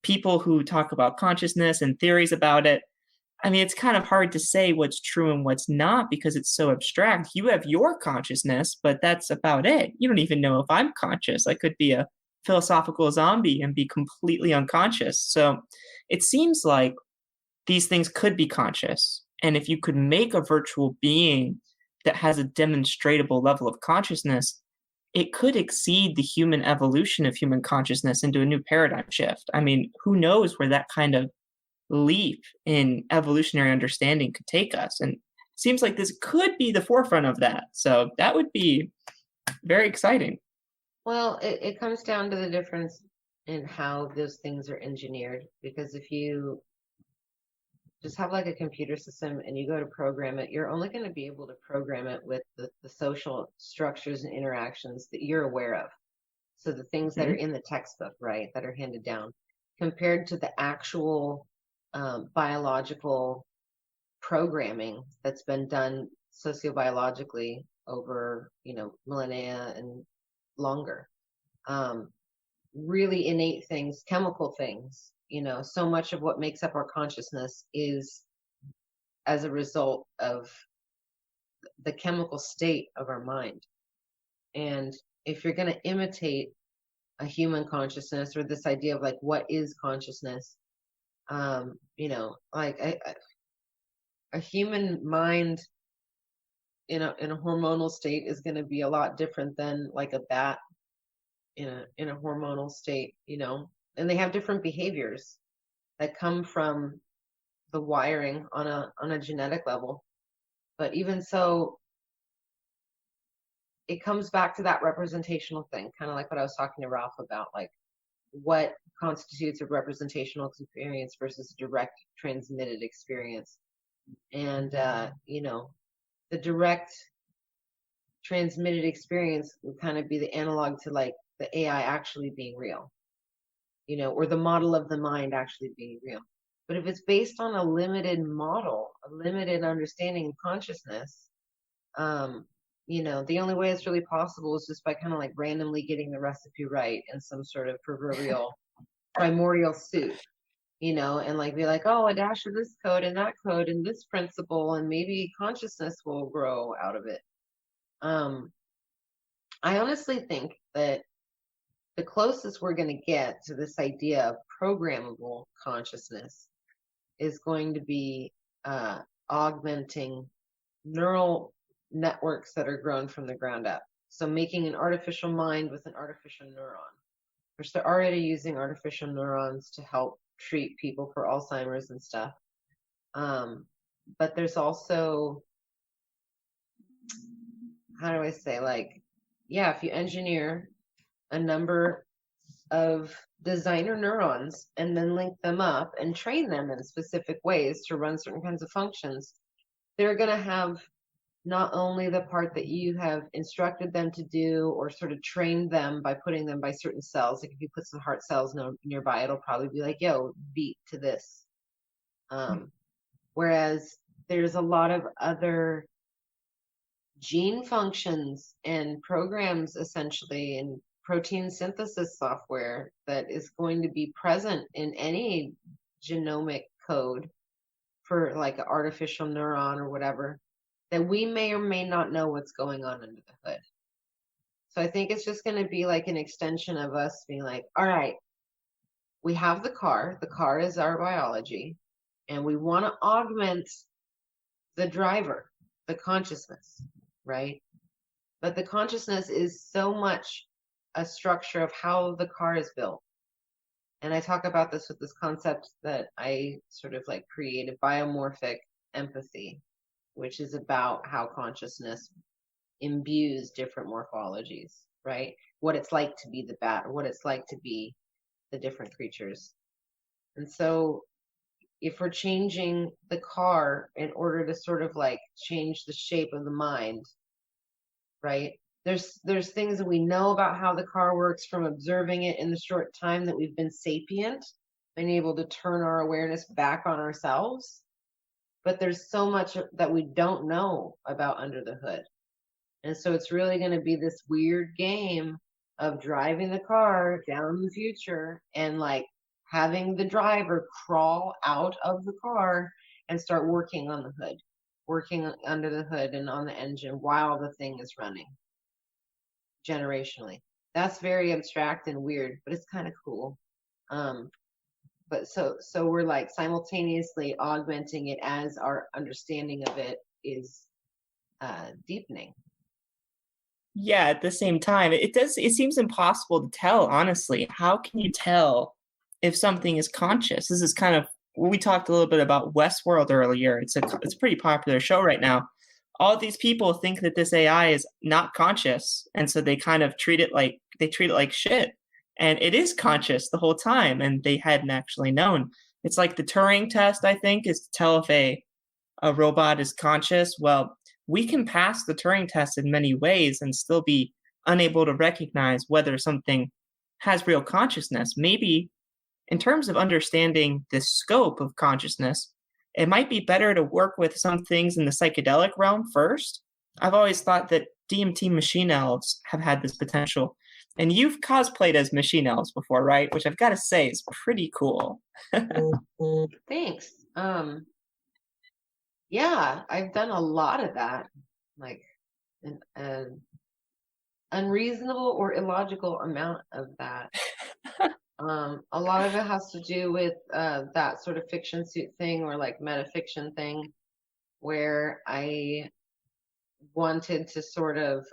people who talk about consciousness and theories about it, I mean, it's kind of hard to say what's true and what's not because it's so abstract. You have your consciousness, but that's about it. You don't even know if I'm conscious. I could be a philosophical zombie and be completely unconscious. So it seems like these things could be conscious. And if you could make a virtual being that has a demonstrable level of consciousness, it could exceed the human evolution of human consciousness into a new paradigm shift. I mean, who knows where that kind of leap in evolutionary understanding could take us? And it seems like this could be the forefront of that. So that would be very exciting. Well, it comes down to the difference in how those things are engineered. Because if you just have like a computer system and you go to program it, you're only going to be able to program it with the social structures and interactions that you're aware of. So the things that are in the textbook, right, that are handed down, compared to the actual biological programming that's been done sociobiologically over, millennia and longer. Really innate things, chemical things, so much of what makes up our consciousness is as a result of the chemical state of our mind. And if you're going to imitate a human consciousness, or this idea of like what is consciousness, like a human mind in a hormonal state is going to be a lot different than like a bat in a hormonal state, and they have different behaviors that come from the wiring on a genetic level. But even so, it comes back to that representational thing, kind of like what I was talking to Ralph about, like what constitutes a representational experience versus direct transmitted experience. And the direct transmitted experience would kind of be the analog to like the AI actually being real, or the model of the mind actually being real. But if it's based on a limited model, a limited understanding of consciousness, the only way it's really possible is just by kind of like randomly getting the recipe right in some sort of proverbial primordial soup, and like be like, oh, a dash of this code and that code and this principle, and maybe consciousness will grow out of it. I honestly think that the closest we're going to get to this idea of programmable consciousness is going to be augmenting neural networks that are grown from the ground up. So making an artificial mind with an artificial neuron, which they're already using artificial neurons to help treat people for Alzheimer's and stuff. But there's also, how do I say, like, yeah, if you engineer a number of designer neurons and then link them up and train them in specific ways to run certain kinds of functions, they're going to have not only the part that you have instructed them to do or sort of trained them by putting them by certain cells. Like if you put some heart cells nearby, it'll probably be like, yo, beat to this. Whereas there's a lot of other gene functions and programs, essentially, and protein synthesis software that is going to be present in any genomic code for like an artificial neuron or whatever, that we may or may not know what's going on under the hood. So I think it's just going to be like an extension of us being like, all right, we have the car is our biology, and we want to augment the driver, the consciousness, right? But the consciousness is so much a structure of how the car is built. And I talk about this with this concept that I sort of like created, biomorphic empathy, which is about how consciousness imbues different morphologies, right? What it's like to be the bat, or what it's like to be the different creatures. And so if we're changing the car in order to sort of like change the shape of the mind, right? There's things that we know about how the car works from observing it in the short time that we've been sapient and able to turn our awareness back on ourselves. But there's so much that we don't know about under the hood. And so it's really going to be this weird game of driving the car down the future and like having the driver crawl out of the car and start working on the hood, working under the hood and on the engine while the thing is running generationally. that's very abstract and weird, but it's kind of cool. But so we're like simultaneously augmenting it as our understanding of it is deepening. Yeah, at the same time, it seems impossible to tell, honestly. How can you tell if something is conscious? This is kind of, we talked a little bit about Westworld earlier. It's a pretty popular show right now. All these people think that this AI is not conscious, and so they kind of treat it like shit. And it is conscious the whole time, and they hadn't actually known. It's like the Turing test, I think, is to tell if a robot is conscious. Well, we can pass the Turing test in many ways and still be unable to recognize whether something has real consciousness. Maybe in terms of understanding the scope of consciousness, it might be better to work with some things in the psychedelic realm first. I've always thought that DMT machine elves have had this potential. And you've cosplayed as machine elves before, right? Which I've got to say is pretty cool. Thanks. Yeah, I've done a lot of that, like an unreasonable or illogical amount of that. A lot of it has to do with that sort of fiction suit thing or like metafiction thing where I wanted to sort of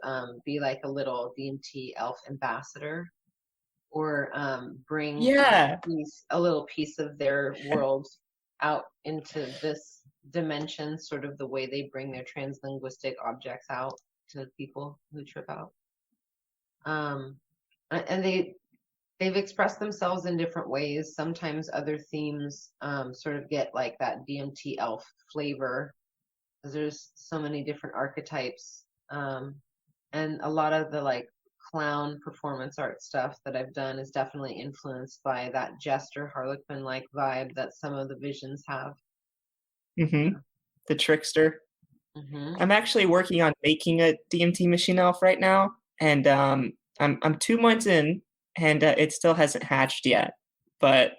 be like a little DMT elf ambassador or bring Yeah. a little piece of their world out into this dimension, sort of the way they bring their translinguistic objects out to people who trip out. And they've expressed themselves in different ways. Sometimes other themes sort of get like that DMT elf flavor because there's so many different archetypes. And a lot of the like clown performance art stuff that I've done is definitely influenced by that jester harlequin like vibe that some of the visions have. Mm-hmm. The trickster. Mm-hmm. I'm actually working on making a DMT machine elf right now, and I'm 2 months in, and it still hasn't hatched yet. But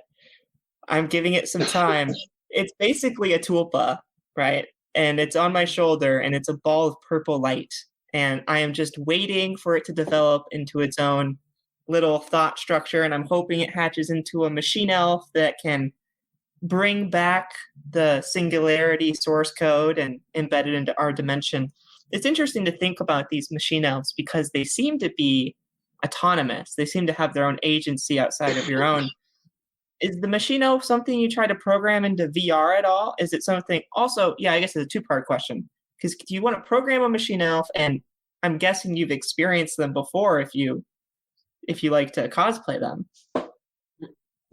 I'm giving it some time. It's basically a tulpa, right? And it's on my shoulder, and it's a ball of purple light. And I am just waiting for it to develop into its own little thought structure. And I'm hoping it hatches into a machine elf that can bring back the singularity source code and embed it into our dimension. It's interesting to think about these machine elves because they seem to be autonomous. They seem to have their own agency outside of your own. Is the machine elf something you try to program into VR at all? Is it something also, yeah, I guess it's a two-part question. Because do you want to program a machine elf? And I'm guessing you've experienced them before if you like to cosplay them.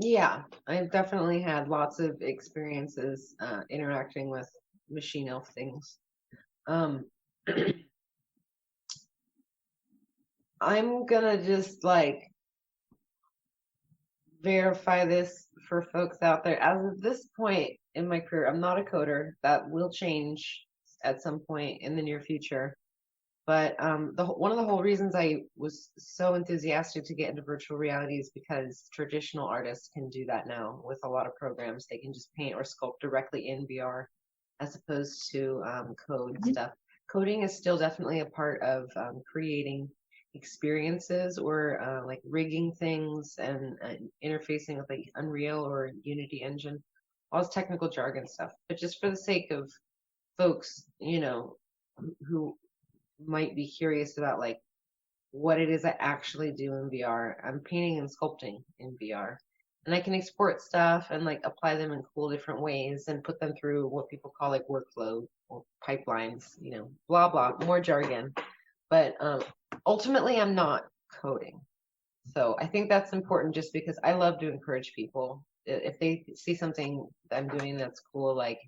Yeah, I've definitely had lots of experiences interacting with machine elf things. I'm gonna just like verify this for folks out there. As of this point in my career, I'm not a coder. That will change at some point in the near future. But one of the whole reasons I was so enthusiastic to get into virtual reality is because traditional artists can do that now with a lot of programs. They can just paint or sculpt directly in VR as opposed to code stuff. Coding is still definitely a part of creating experiences or like rigging things and interfacing with like Unreal or Unity engine, all this technical jargon stuff. But just for the sake of folks, who might be curious about like what it is I actually do in VR. I'm painting and sculpting in VR. And I can export stuff and like apply them in cool different ways and put them through what people call like workflow or pipelines, blah blah, more jargon. But ultimately I'm not coding. So I think that's important just because I love to encourage people. If they see something that I'm doing that's cool, like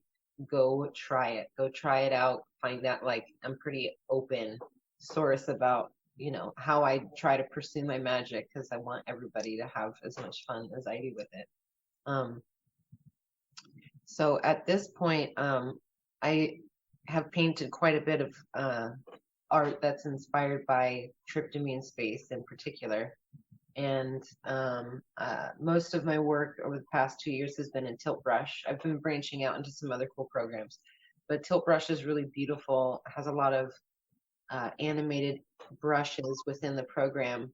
go try it out, find that like I'm pretty open source about how I try to pursue my magic because I want everybody to have as much fun as I do with it. So at this point I have painted quite a bit of art that's inspired by tryptamine space in particular. And most of my work over the past 2 years has been in Tilt Brush. I've been branching out into some other cool programs, but Tilt Brush is really beautiful. It has a lot of animated brushes within the program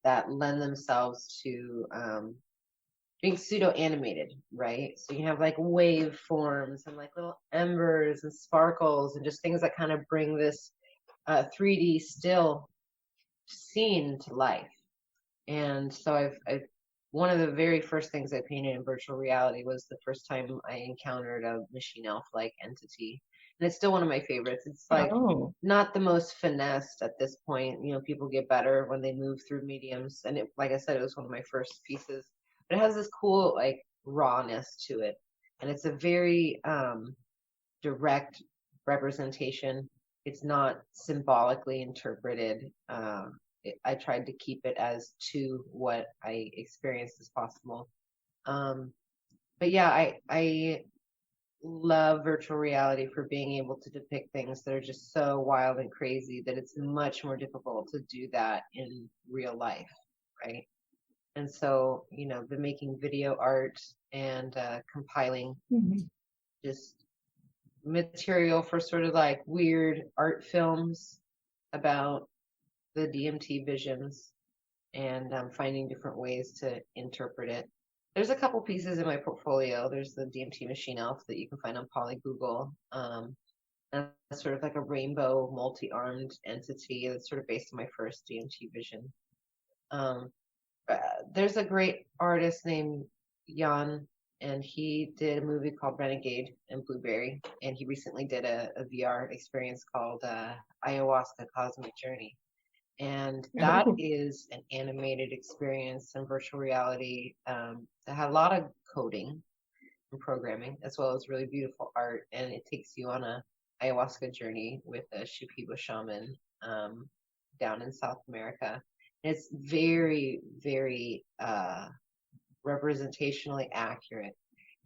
that lend themselves to being pseudo animated, right? So you have like wave forms and like little embers and sparkles and just things that kind of bring this 3D still scene to life. And so I've one of the very first things I painted in virtual reality was the first time I encountered a machine elf-like entity. And it's still one of my favorites. It's like not the most finessed at this point. You know, people get better when they move through mediums. And it, like I said, it was one of my first pieces. But it has this cool like rawness to it. And it's a very direct representation. It's not symbolically interpreted. I tried to keep it as to what I experienced as possible. But yeah, I love virtual reality for being able to depict things that are just so wild and crazy that it's much more difficult to do that in real life, right? And so, you know, been making video art and compiling just material for sort of like weird art films about the DMT visions and finding different ways to interpret it. There's a couple pieces in my portfolio. There's the DMT machine elf that you can find on Polygoogle. And that's sort of like a rainbow multi-armed entity that's sort of based on my first DMT vision. There's a great artist named Jan, and he did a movie called Renegade and Blueberry, and he recently did a VR experience called Ayahuasca Cosmic Journey. And that is an animated experience in virtual reality that had a lot of coding and programming, as well as really beautiful art. And it takes you on a ayahuasca journey with a Shipibo shaman down in South America. And it's very, very representationally accurate.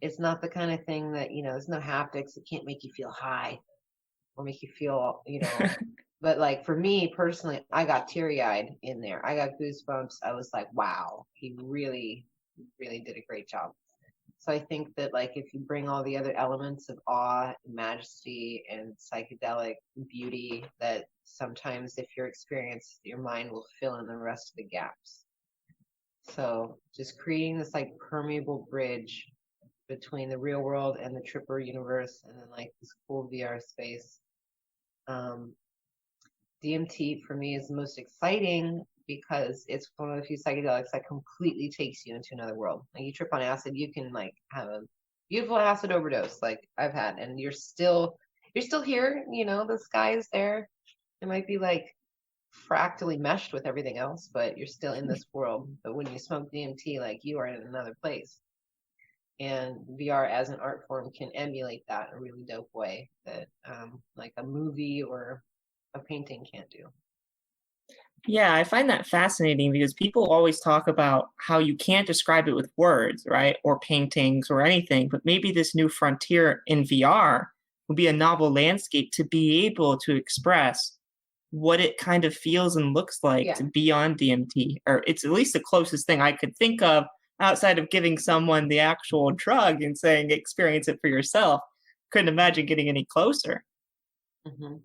It's not the kind of thing that, you know, there's no haptics. It can't make you feel high or make you feel, you know, but like for me personally, I got teary-eyed in there. I got goosebumps. I was like, wow, he really, really did a great job. So I think that like if you bring all the other elements of awe, majesty, and psychedelic beauty, that sometimes if you're experienced, your mind will fill in the rest of the gaps. So just creating this like permeable bridge between the real world and the Tripper universe, and then like this cool VR space. DMT for me is the most exciting because it's one of the few psychedelics that completely takes you into another world. Like you trip on acid, you can like have a beautiful acid overdose like I've had, and you're still here, you know, the sky is there. It might be like fractally meshed with everything else, but you're still in this world. But when you smoke DMT, like you are in another place. And VR as an art form can emulate that in a really dope way that like a movie or a painting can't do. Yeah, I find that fascinating because people always talk about how you can't describe it with words, right? Or paintings or anything, but maybe this new frontier in VR will be a novel landscape to be able to express what it kind of feels and looks like to be on DMT. Or it's at least the closest thing I could think of outside of giving someone the actual drug and saying, experience it for yourself. Couldn't imagine getting any closer. Mm-hmm.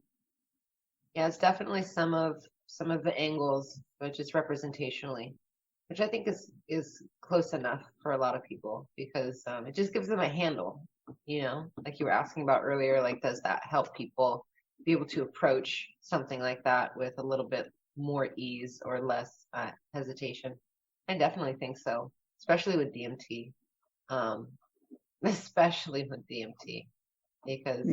Yeah, it's definitely some of the angles, but just representationally, which I think is close enough for a lot of people because it just gives them a handle, you know, like you were asking about earlier, like does that help people be able to approach something like that with a little bit more ease or less hesitation? I definitely think so, especially with DMT, because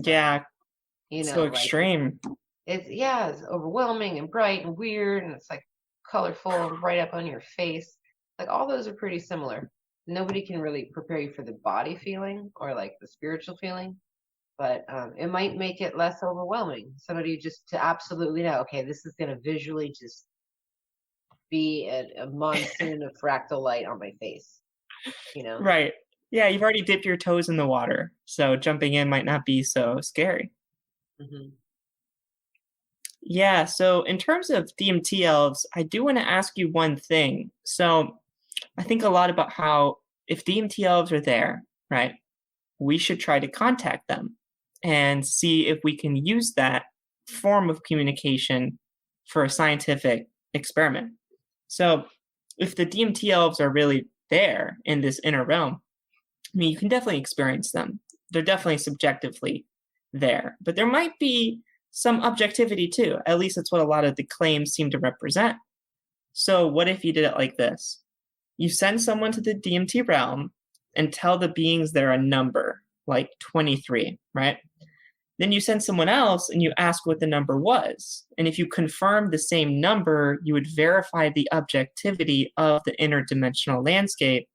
you know, so extreme. Like, it's overwhelming and bright and weird, and it's like colorful and right up on your face. Like all those are pretty similar. Nobody can really prepare you for the body feeling or like the spiritual feeling, but it might make it less overwhelming. Somebody just to absolutely know, okay, this is going to visually just be a monsoon of fractal light on my face, you know? Right. Yeah, you've already dipped your toes in the water, so jumping in might not be so scary. Mm-hmm. Yeah, so in terms of DMT elves, I do want to ask you one thing. So I think a lot about how if DMT elves are there, right, we should try to contact them and see if we can use that form of communication for a scientific experiment. So if the DMT elves are really there in this inner realm, I mean, you can definitely experience them. They're definitely subjectively there, but there might be some objectivity too. At least that's what a lot of the claims seem to represent. So what if you did it like this? You send someone to the DMT realm and tell the beings there a number, like 23, right? Then you send someone else and you ask what the number was. And if you confirm the same number, you would verify the objectivity of the interdimensional landscape,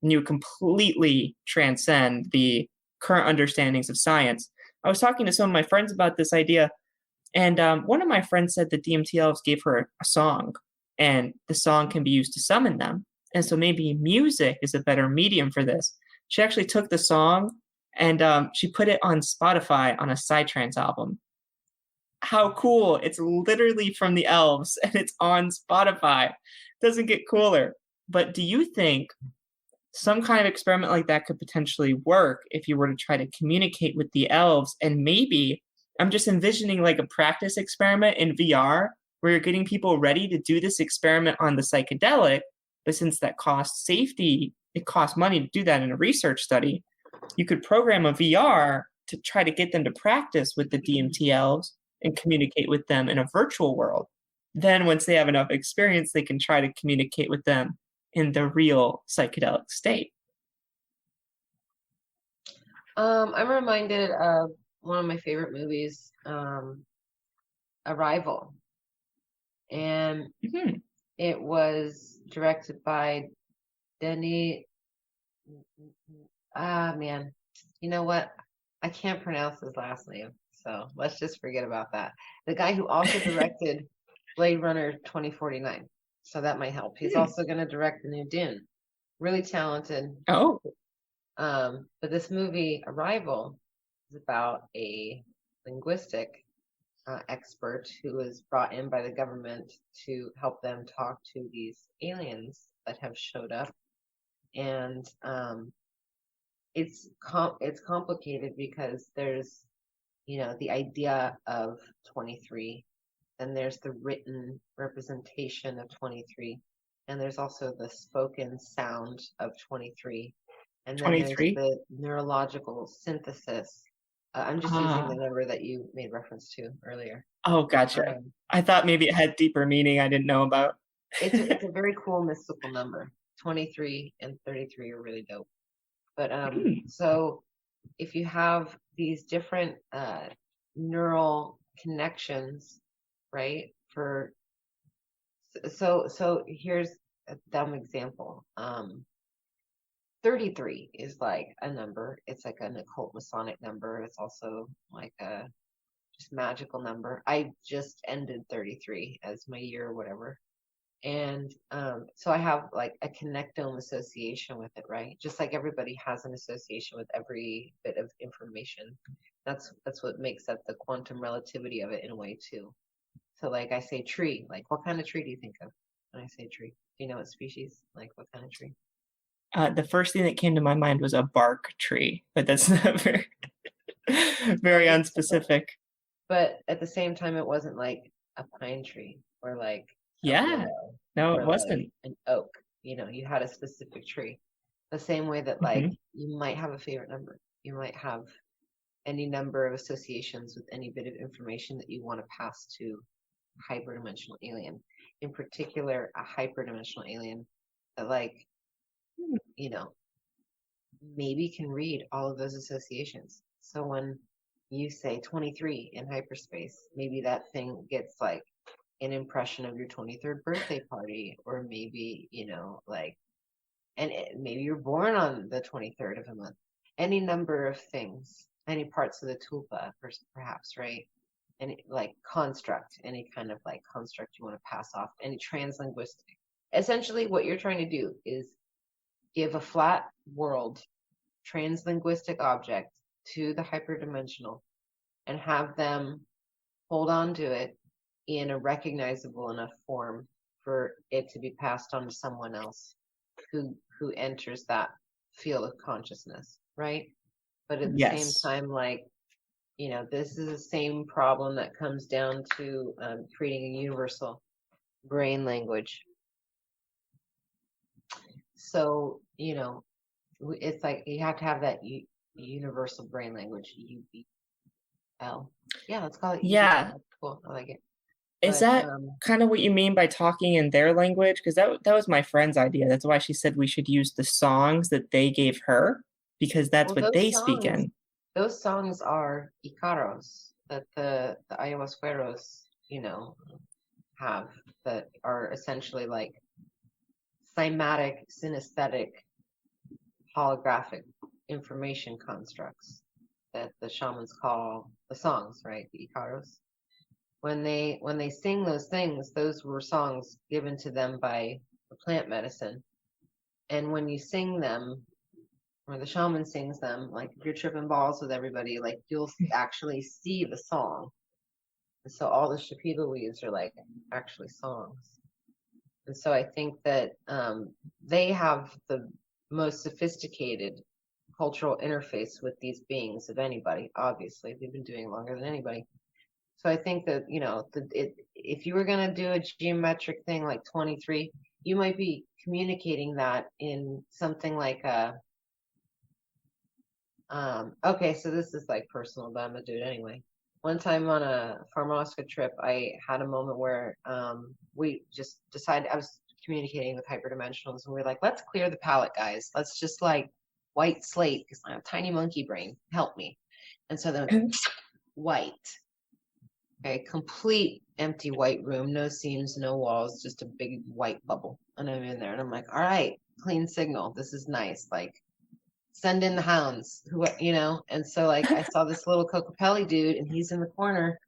and you completely transcend the current understandings of science. I was talking to some of my friends about this idea, and one of my friends said the DMT elves gave her a song, and the song can be used to summon them. And so maybe music is a better medium for this. She actually took the song and she put it on Spotify on a Psytrance album. How cool. It's literally from the elves and it's on Spotify. Doesn't get cooler. But do you think some kind of experiment like that could potentially work if you were to try to communicate with the elves? And maybe I'm just envisioning like a practice experiment in VR where you're getting people ready to do this experiment on the psychedelic, but since that costs safety, it costs money to do that in a research study, you could program a VR to try to get them to practice with the DMT elves and communicate with them in a virtual world. Then once they have enough experience, they can try to communicate with them in the real psychedelic state. I'm reminded of one of my favorite movies, Arrival. And it was directed by Denis. Man, you know what? I can't pronounce his last name, so let's just forget about that. The guy who also directed Blade Runner 2049, so that might help. He's also going to direct the new Dune. Really talented. Oh. But this movie, Arrival, is about a linguistic expert who was brought in by the government to help them talk to these aliens that have showed up. And it's complicated because there's, the idea of 23, and there's the written representation of 23, and there's also the spoken sound of 23, and then 23? There's the neurological synthesis. I'm just using the number that you made reference to earlier. Oh, gotcha. I thought maybe it had deeper meaning I didn't know about. It's a very cool mystical number. 23 and 33 are really dope. But so if you have these different neural connections, right? So here's a dumb example. 33 is like a number. It's like an occult Masonic number. It's also like a just magical number. I just ended 33 as my year or whatever. And so I have like a connectome association with it, right? Just like everybody has an association with every bit of information. That's what makes up the quantum relativity of it in a way too. So like I say tree, like what kind of tree do you think of when I say tree? Do you know what species? Like what kind of tree? The first thing that came to my mind was a bark tree, but that's not very, very unspecific. But at the same time, it wasn't like a pine tree or like no, it wasn't like an oak. You had a specific tree. The same way that like you might have a favorite number. You might have any number of associations with any bit of information that you want to pass to a hyperdimensional alien. In particular, a hyperdimensional alien that like maybe can read all of those associations. So when you say 23 in hyperspace, maybe that thing gets like an impression of your 23rd birthday party, or maybe, maybe you're born on the 23rd of a month. Any number of things, any parts of the tulpa, perhaps, right? Any like construct, any kind of like construct you want to pass off, any translinguistic. Essentially, what you're trying to do is give a flat world translinguistic object to the hyperdimensional and have them hold on to it in a recognizable enough form for it to be passed on to someone else who enters that field of consciousness, right? But at the same time, like, this is the same problem that comes down to creating a universal brain language. So, it's like you have to have that universal brain language, UBL. Yeah, let's call it UBL. Yeah. That's cool. I like it. Is But that kind of what you mean by talking in their language? Because that was my friend's idea. That's why she said we should use the songs that they gave her, because that's well, what they speak in. those songs are Icaros that the ayahuasqueros, have, that are essentially like cymatic, synesthetic, holographic information constructs that the shamans call the songs, right? The Icaros. When they sing those things, those were songs given to them by the plant medicine. And when you sing them, or the shaman sings them, like if you're tripping balls with everybody, like you'll actually see the song. And so all the Shipibo weaves are like actually songs. And so I think that they have the most sophisticated cultural interface with these beings of anybody. Obviously, they've been doing it longer than anybody. So I think that if you were going to do a geometric thing like 23, you might be communicating that in something like okay, so this is like personal, but I'm gonna do it anyway. One time on a Pharmaska trip, I had a moment where we just decided, I was communicating with hyperdimensionals, and we were like, let's clear the palette, guys. Let's just like white slate, because I have a tiny monkey brain. Help me. And so then white. Okay, complete empty white room, no seams, no walls, just a big white bubble. And I'm in there, and I'm like, all right, clean signal. This is nice. Like, send in the hounds, And so like I saw this little Cocopelli dude, and he's in the corner,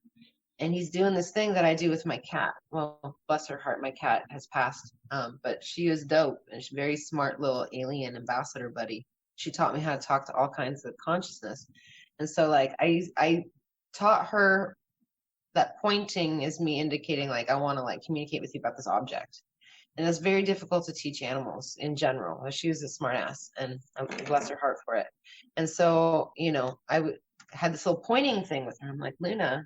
and he's doing this thing that I do with my cat. Well, bless her heart, my cat has passed, but she was dope, and she's a very smart little alien ambassador buddy. She taught me how to talk to all kinds of consciousness, and so like I taught her that pointing is me indicating like I want to like communicate with you about this object. And it's very difficult to teach animals in general. She was a smart ass, and bless her heart for it. And so, had this little pointing thing with her. I'm like, Luna.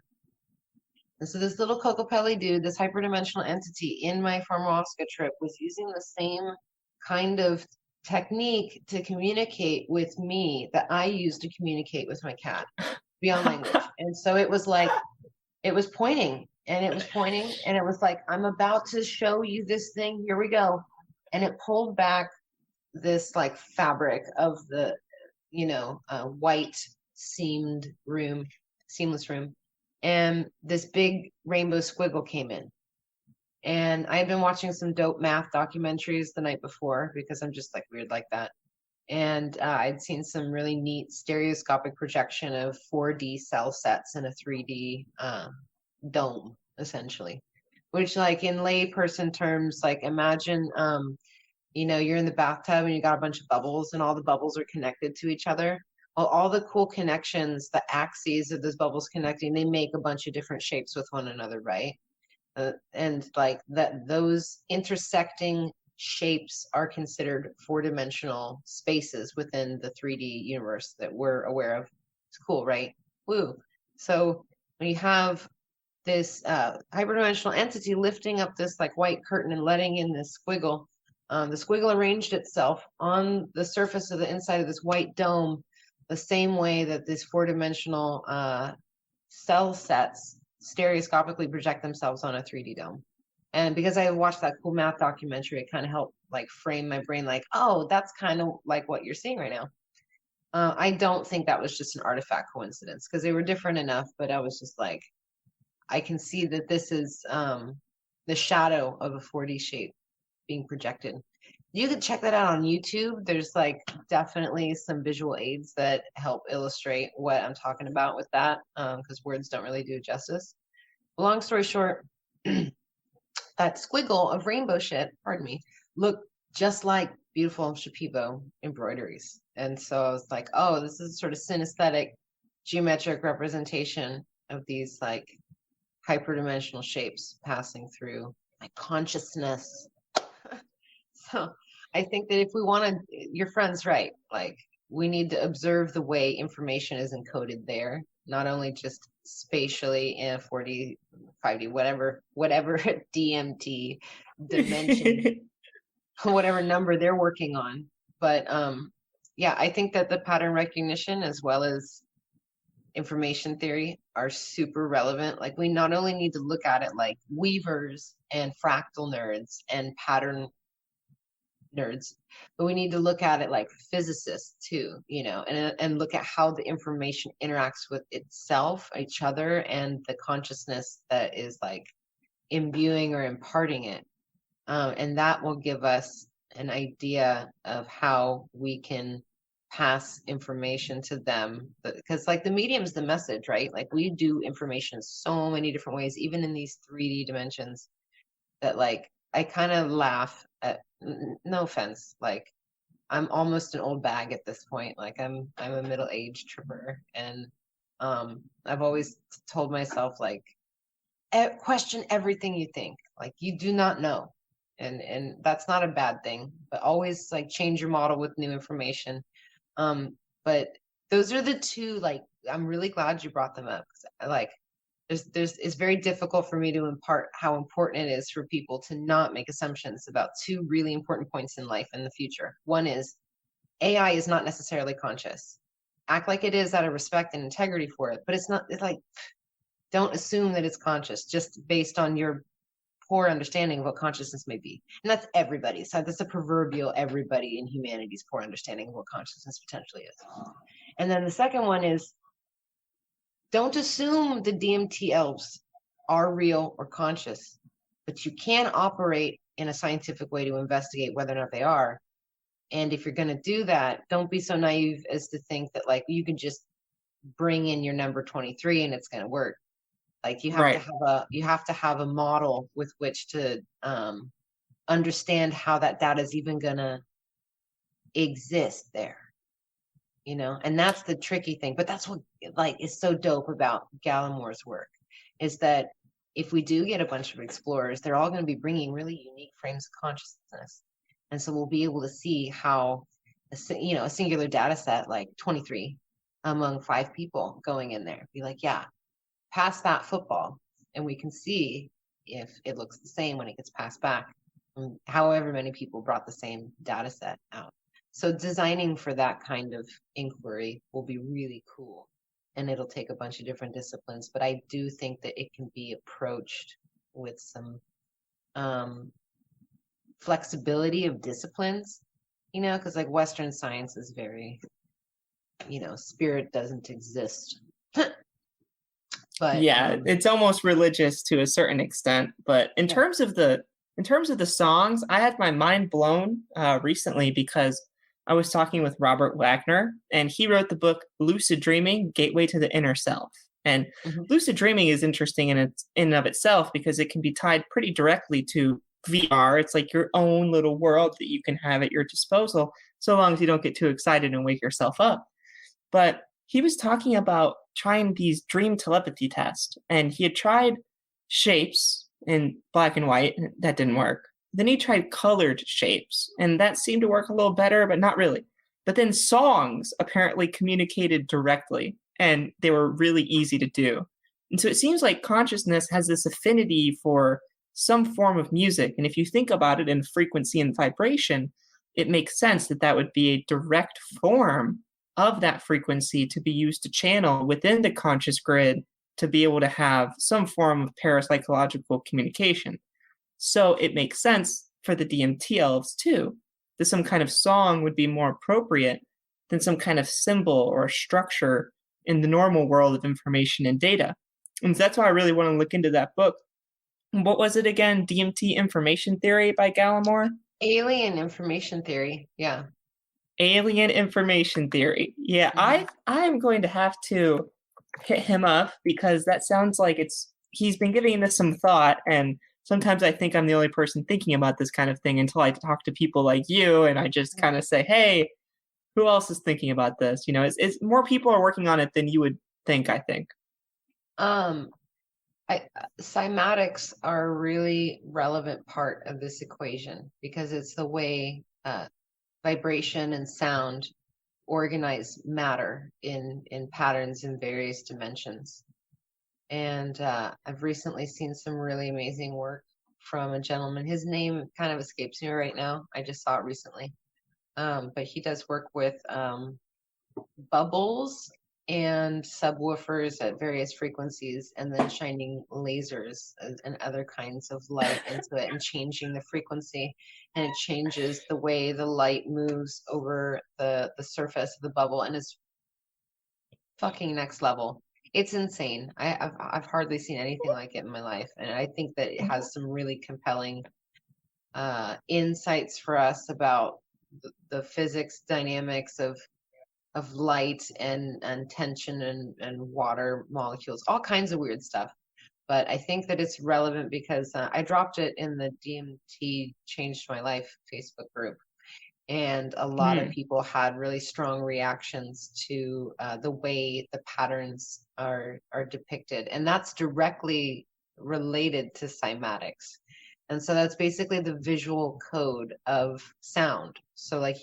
And so this little Cocopelli dude, this hyperdimensional entity in my Pharmaska trip, was using the same kind of technique to communicate with me that I use to communicate with my cat beyond language. And so it was like, it was pointing, and it was pointing, and it was like, I'm about to show you this thing. Here we go. And it pulled back this like fabric of the, white seamless room. And this big rainbow squiggle came in. And I had been watching some dope math documentaries the night before, because I'm just like weird like that. And I'd seen some really neat stereoscopic projection of 4D cell sets in a 3D dome, essentially. Which, like in layperson terms, like imagine, you're in the bathtub and you got a bunch of bubbles, and all the bubbles are connected to each other. Well, all the cool connections, the axes of those bubbles connecting, they make a bunch of different shapes with one another, right? And like that, those intersecting shapes are considered four-dimensional spaces within the 3D universe that we're aware of. It's cool, right? Woo. So when you have this hyperdimensional entity lifting up this like white curtain and letting in this squiggle, the squiggle arranged itself on the surface of the inside of this white dome the same way that these four-dimensional cell sets stereoscopically project themselves on a 3D dome. And because I watched that cool math documentary, it kind of helped like frame my brain like, oh, that's kind of like what you're seeing right now. I don't think that was just an artifact coincidence, because they were different enough, but I was just like, I can see that this is the shadow of a 4D shape being projected. You could check that out on YouTube. There's like definitely some visual aids that help illustrate what I'm talking about with that, because words don't really do it justice. Long story short, that squiggle of rainbow shit, pardon me, looked just like beautiful Shipibo embroideries. And so I was like, oh, this is sort of synesthetic geometric representation of these like hyperdimensional shapes passing through my consciousness. So I think that if we want to, your friend's right. Like, we need to observe the way information is encoded there, not only just spatially in a 4D, 5D, whatever DMT dimension whatever number they're working on. But yeah, I think that the pattern recognition as well as information theory are super relevant. Like, we not only need to look at it like weavers and fractal nerds and pattern nerds, but we need to look at it like physicists too, and look at how the information interacts with itself, each other, and the consciousness that is like imbuing or imparting it. And that will give us an idea of how we can pass information to them, because like the medium's the message, right? Like, we do information so many different ways, even in these 3D dimensions, that like I kind of laugh at, no offense, like I'm almost an old bag at this point. Like, I'm a middle-aged tripper, and I've always told myself, like, question everything you think, like you do not know. And that's not a bad thing, but always like change your model with new information. But those are the two, like, I'm really glad you brought them up. Like, it's very difficult for me to impart how important it is for people to not make assumptions about two really important points in life in the future. One is AI is not necessarily conscious. Act like it is out of respect and integrity for it, but it's not. It's like, don't assume that it's conscious just based on your poor understanding of what consciousness may be. And that's everybody. So that's a proverbial everybody in humanity's poor understanding of what consciousness potentially is. And then the second one is, don't assume the DMT elves are real or conscious, but you can operate in a scientific way to investigate whether or not they are. And if you're going to do that, don't be so naive as to think that like you can just bring in your number 23 and it's going to work. Like, you have to have a model with which to understand how that data is even gonna exist there, and that's the tricky thing. But that's what like is so dope about Gallimor's work, is that if we do get a bunch of explorers, they're all going to be bringing really unique frames of consciousness, and so we'll be able to see how a singular data set like 23 among 5 people going in there, be like, yeah, pass that football, and we can see if it looks the same when it gets passed back, however many people brought the same data set out. So designing for that kind of inquiry will be really cool, and it'll take a bunch of different disciplines, but I do think that it can be approached with some flexibility of disciplines, because like Western science is very, spirit doesn't exist. But yeah, it's almost religious to a certain extent. But in terms of the songs, I had my mind blown recently, because I was talking with Robert Wagner, and he wrote the book Lucid Dreaming: Gateway to the Inner Self. And lucid dreaming is interesting in and of itself, because it can be tied pretty directly to VR. It's like your own little world that you can have at your disposal, so long as you don't get too excited and wake yourself up. But he was talking about trying these dream telepathy tests, and he had tried shapes in black and white, and that didn't work. Then he tried colored shapes, and that seemed to work a little better, but not really. But then songs apparently communicated directly, and they were really easy to do. And so it seems like consciousness has this affinity for some form of music, and if you think about it in frequency and vibration, it makes sense that that would be a direct form of that frequency to be used to channel within the conscious grid to be able to have some form of parapsychological communication. So it makes sense for the DMT elves too, that some kind of song would be more appropriate than some kind of symbol or structure in the normal world of information and data. And that's why I really want to look into that book. What was it again? DMT Information Theory by Gallimore? Alien Information Theory, yeah. Alien Information Theory. Yeah, I'm going to have to hit him up, because that sounds like he's been giving this some thought, and sometimes I think I'm the only person thinking about this kind of thing until I talk to people like you, and I just kind of say, hey, who else is thinking about this? It's more people are working on it than you would think, I think. Cymatics are a really relevant part of this equation, because it's the way vibration and sound organize matter in patterns in various dimensions. And I've recently seen some really amazing work from a gentleman. His name kind of escapes me right now. I just saw it recently. But he does work with bubbles and subwoofers at various frequencies, and then shining lasers and other kinds of light into it and changing the frequency, and it changes the way the light moves over the surface of the bubble, and it's fucking next level. It's insane. I've hardly seen anything like it in my life, and I think that it has some really compelling insights for us about the physics dynamics of light and tension and water molecules, all kinds of weird stuff. But I think that it's relevant because I dropped it in the DMT Changed My Life Facebook group. And a lot of people had really strong reactions to the way the patterns are depicted. And that's directly related to cymatics. And so that's basically the visual code of sound. So like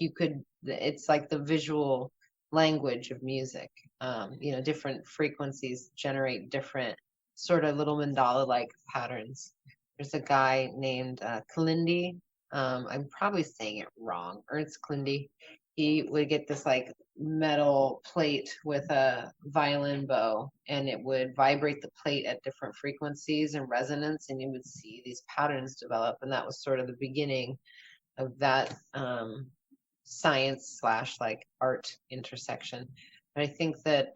it's like the visual language of music. Different frequencies generate different sort of little mandala-like patterns. There's a guy named Kalindi. I'm probably saying it wrong. Ernst Kalindi. He would get this like metal plate with a violin bow, and it would vibrate the plate at different frequencies and resonance, and you would see these patterns develop. And that was sort of the beginning of that science / like art intersection. But I think that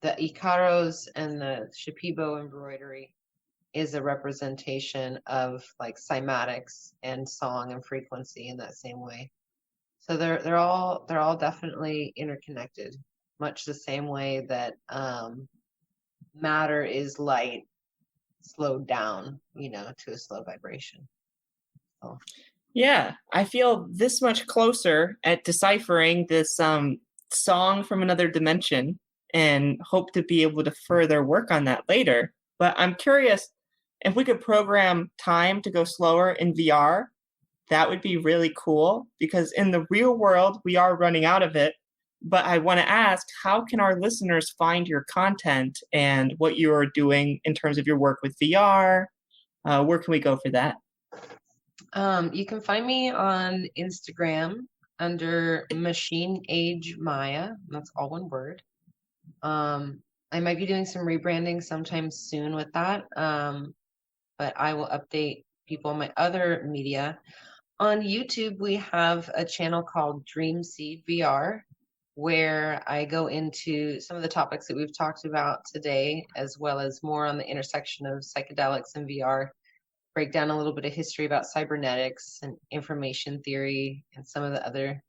the Icaros and the Shipibo embroidery is a representation of like cymatics and song and frequency in that same way. So they're all definitely interconnected, much the same way that matter is light slowed down, to a slow vibration. So. Yeah, I feel this much closer at deciphering this song from another dimension, and hope to be able to further work on that later. But I'm curious, if we could program time to go slower in VR, that would be really cool, because in the real world, we are running out of it. But I want to ask, how can our listeners find your content and what you are doing in terms of your work with VR? Where can we go for that? You can find me on Instagram under Machine Age Maya. That's all one word. I might be doing some rebranding sometime soon with that. But I will update people on my other media. On YouTube, we have a channel called Dream Seed VR, where I go into some of the topics that we've talked about today, as well as more on the intersection of psychedelics and VR, break down a little bit of history about cybernetics and information theory and some of the other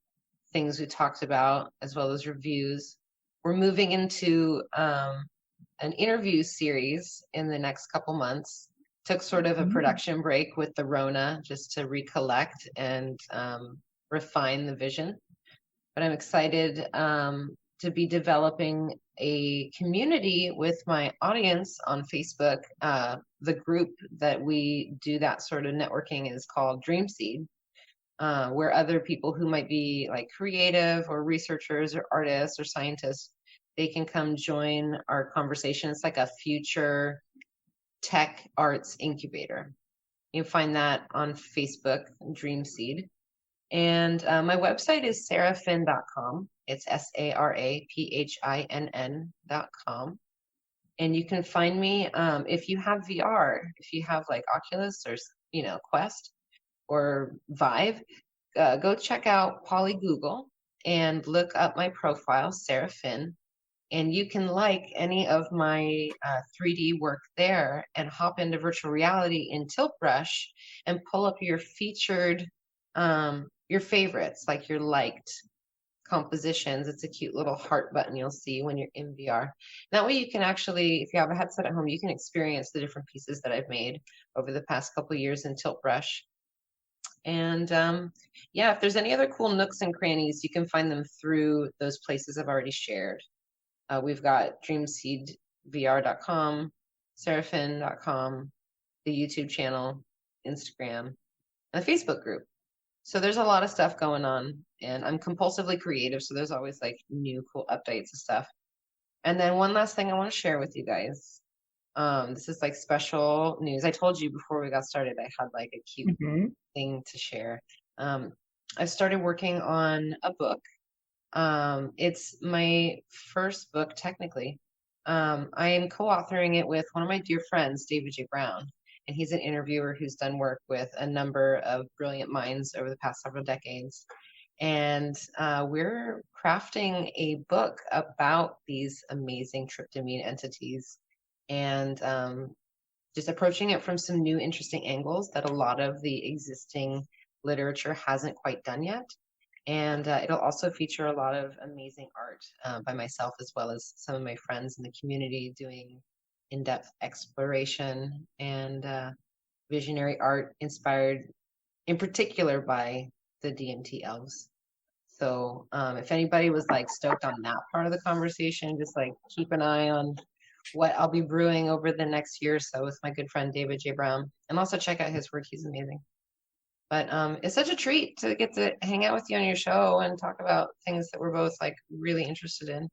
things we talked about, as well as reviews. We're moving into an interview series in the next couple months. Took sort of a production break with the Rona just to recollect and refine the vision. But I'm excited to be developing a community with my audience on Facebook. The group that we do that sort of networking is called Dream Seed, where other people who might be like creative or researchers or artists or scientists, they can come join our conversation. It's like a future tech arts incubator. You can find that on Facebook, Dream Seed. And my website is saraphin.com. It's SARAPHINN.com. And you can find me if you have VR, if you have like Oculus or Quest or Vive, go check out Polygoogle and look up my profile, Sara Phinn. And you can like any of my 3D work there and hop into virtual reality in Tilt Brush and pull up your featured, your favorites, like your liked compositions. It's a cute little heart button you'll see when you're in VR. That way you can actually, if you have a headset at home, you can experience the different pieces that I've made over the past couple of years in Tilt Brush. And if there's any other cool nooks and crannies, you can find them through those places I've already shared. We've got dreamseedvr.com, saraphin.com, the YouTube channel, Instagram, and the Facebook group. So there's a lot of stuff going on, and I'm compulsively creative, so there's always like new cool updates and stuff. And then one last thing I want to share with you guys. This is like special news. I told you before we got started, I had like a cute thing to share. I started working on a book. It's my first book, technically. I am co-authoring it with one of my dear friends, David J. Brown, and he's an interviewer who's done work with a number of brilliant minds over the past several decades. And we're crafting a book about these amazing tryptamine entities and just approaching it from some new, interesting angles that a lot of the existing literature hasn't quite done yet. And it'll also feature a lot of amazing art by myself, as well as some of my friends in the community doing in-depth exploration and visionary art inspired in particular by the DMT elves. So if anybody was like stoked on that part of the conversation, just like keep an eye on what I'll be brewing over the next year or so with my good friend David J. Brown. And also check out his work. He's amazing. But it's such a treat to get to hang out with you on your show and talk about things that we're both like really interested in.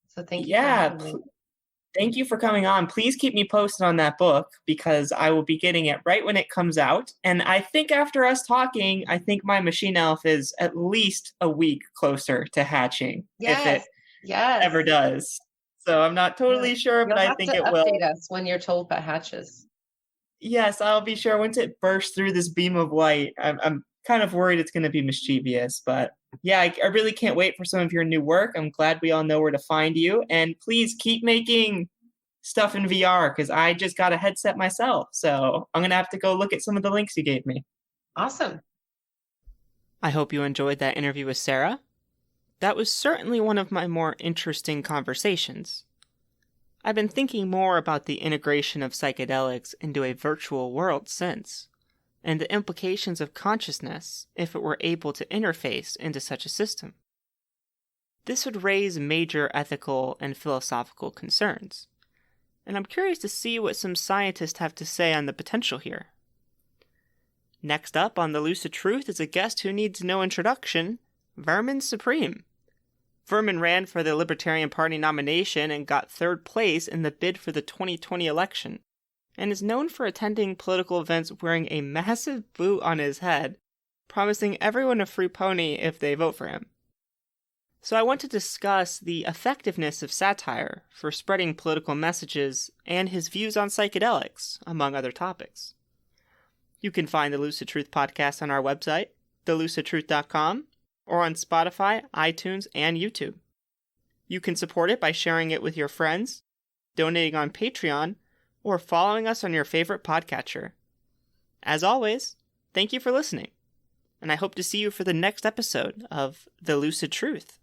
So thank you for having me. Thank you for coming on. Please keep me posted on that book because I will be getting it right when it comes out. And I think after us talking, I think my machine elf is at least a week closer to hatching. If it ever does. So I'm not totally sure, but I think it will. You'll have to update us when you're told that hatches. Yes, I'll be sure once it bursts through this beam of light. I'm kind of worried it's going to be mischievous, but yeah, I really can't wait for some of your new work. I'm glad we all know where to find you, and please keep making stuff in VR because I just got a headset myself, so I'm going to have to go look at some of the links you gave me. Awesome. I hope you enjoyed that interview with Sara. That was certainly one of my more interesting conversations. I've been thinking more about the integration of psychedelics into a virtual world since, and the implications of consciousness if it were able to interface into such a system. This would raise major ethical and philosophical concerns, and I'm curious to see what some scientists have to say on the potential here. Next up on the Lucid Truth is a guest who needs no introduction, Vermin Supreme. Vermin ran for the Libertarian Party nomination and got third place in the bid for the 2020 election, and is known for attending political events wearing a massive boot on his head, promising everyone a free pony if they vote for him. So I want to discuss the effectiveness of satire for spreading political messages and his views on psychedelics, among other topics. You can find the Lucid Truth podcast on our website, thelucidtruth.com, or on Spotify, iTunes, and YouTube. You can support it by sharing it with your friends, donating on Patreon, or following us on your favorite podcatcher. As always, thank you for listening, and I hope to see you for the next episode of The Lucid Truth.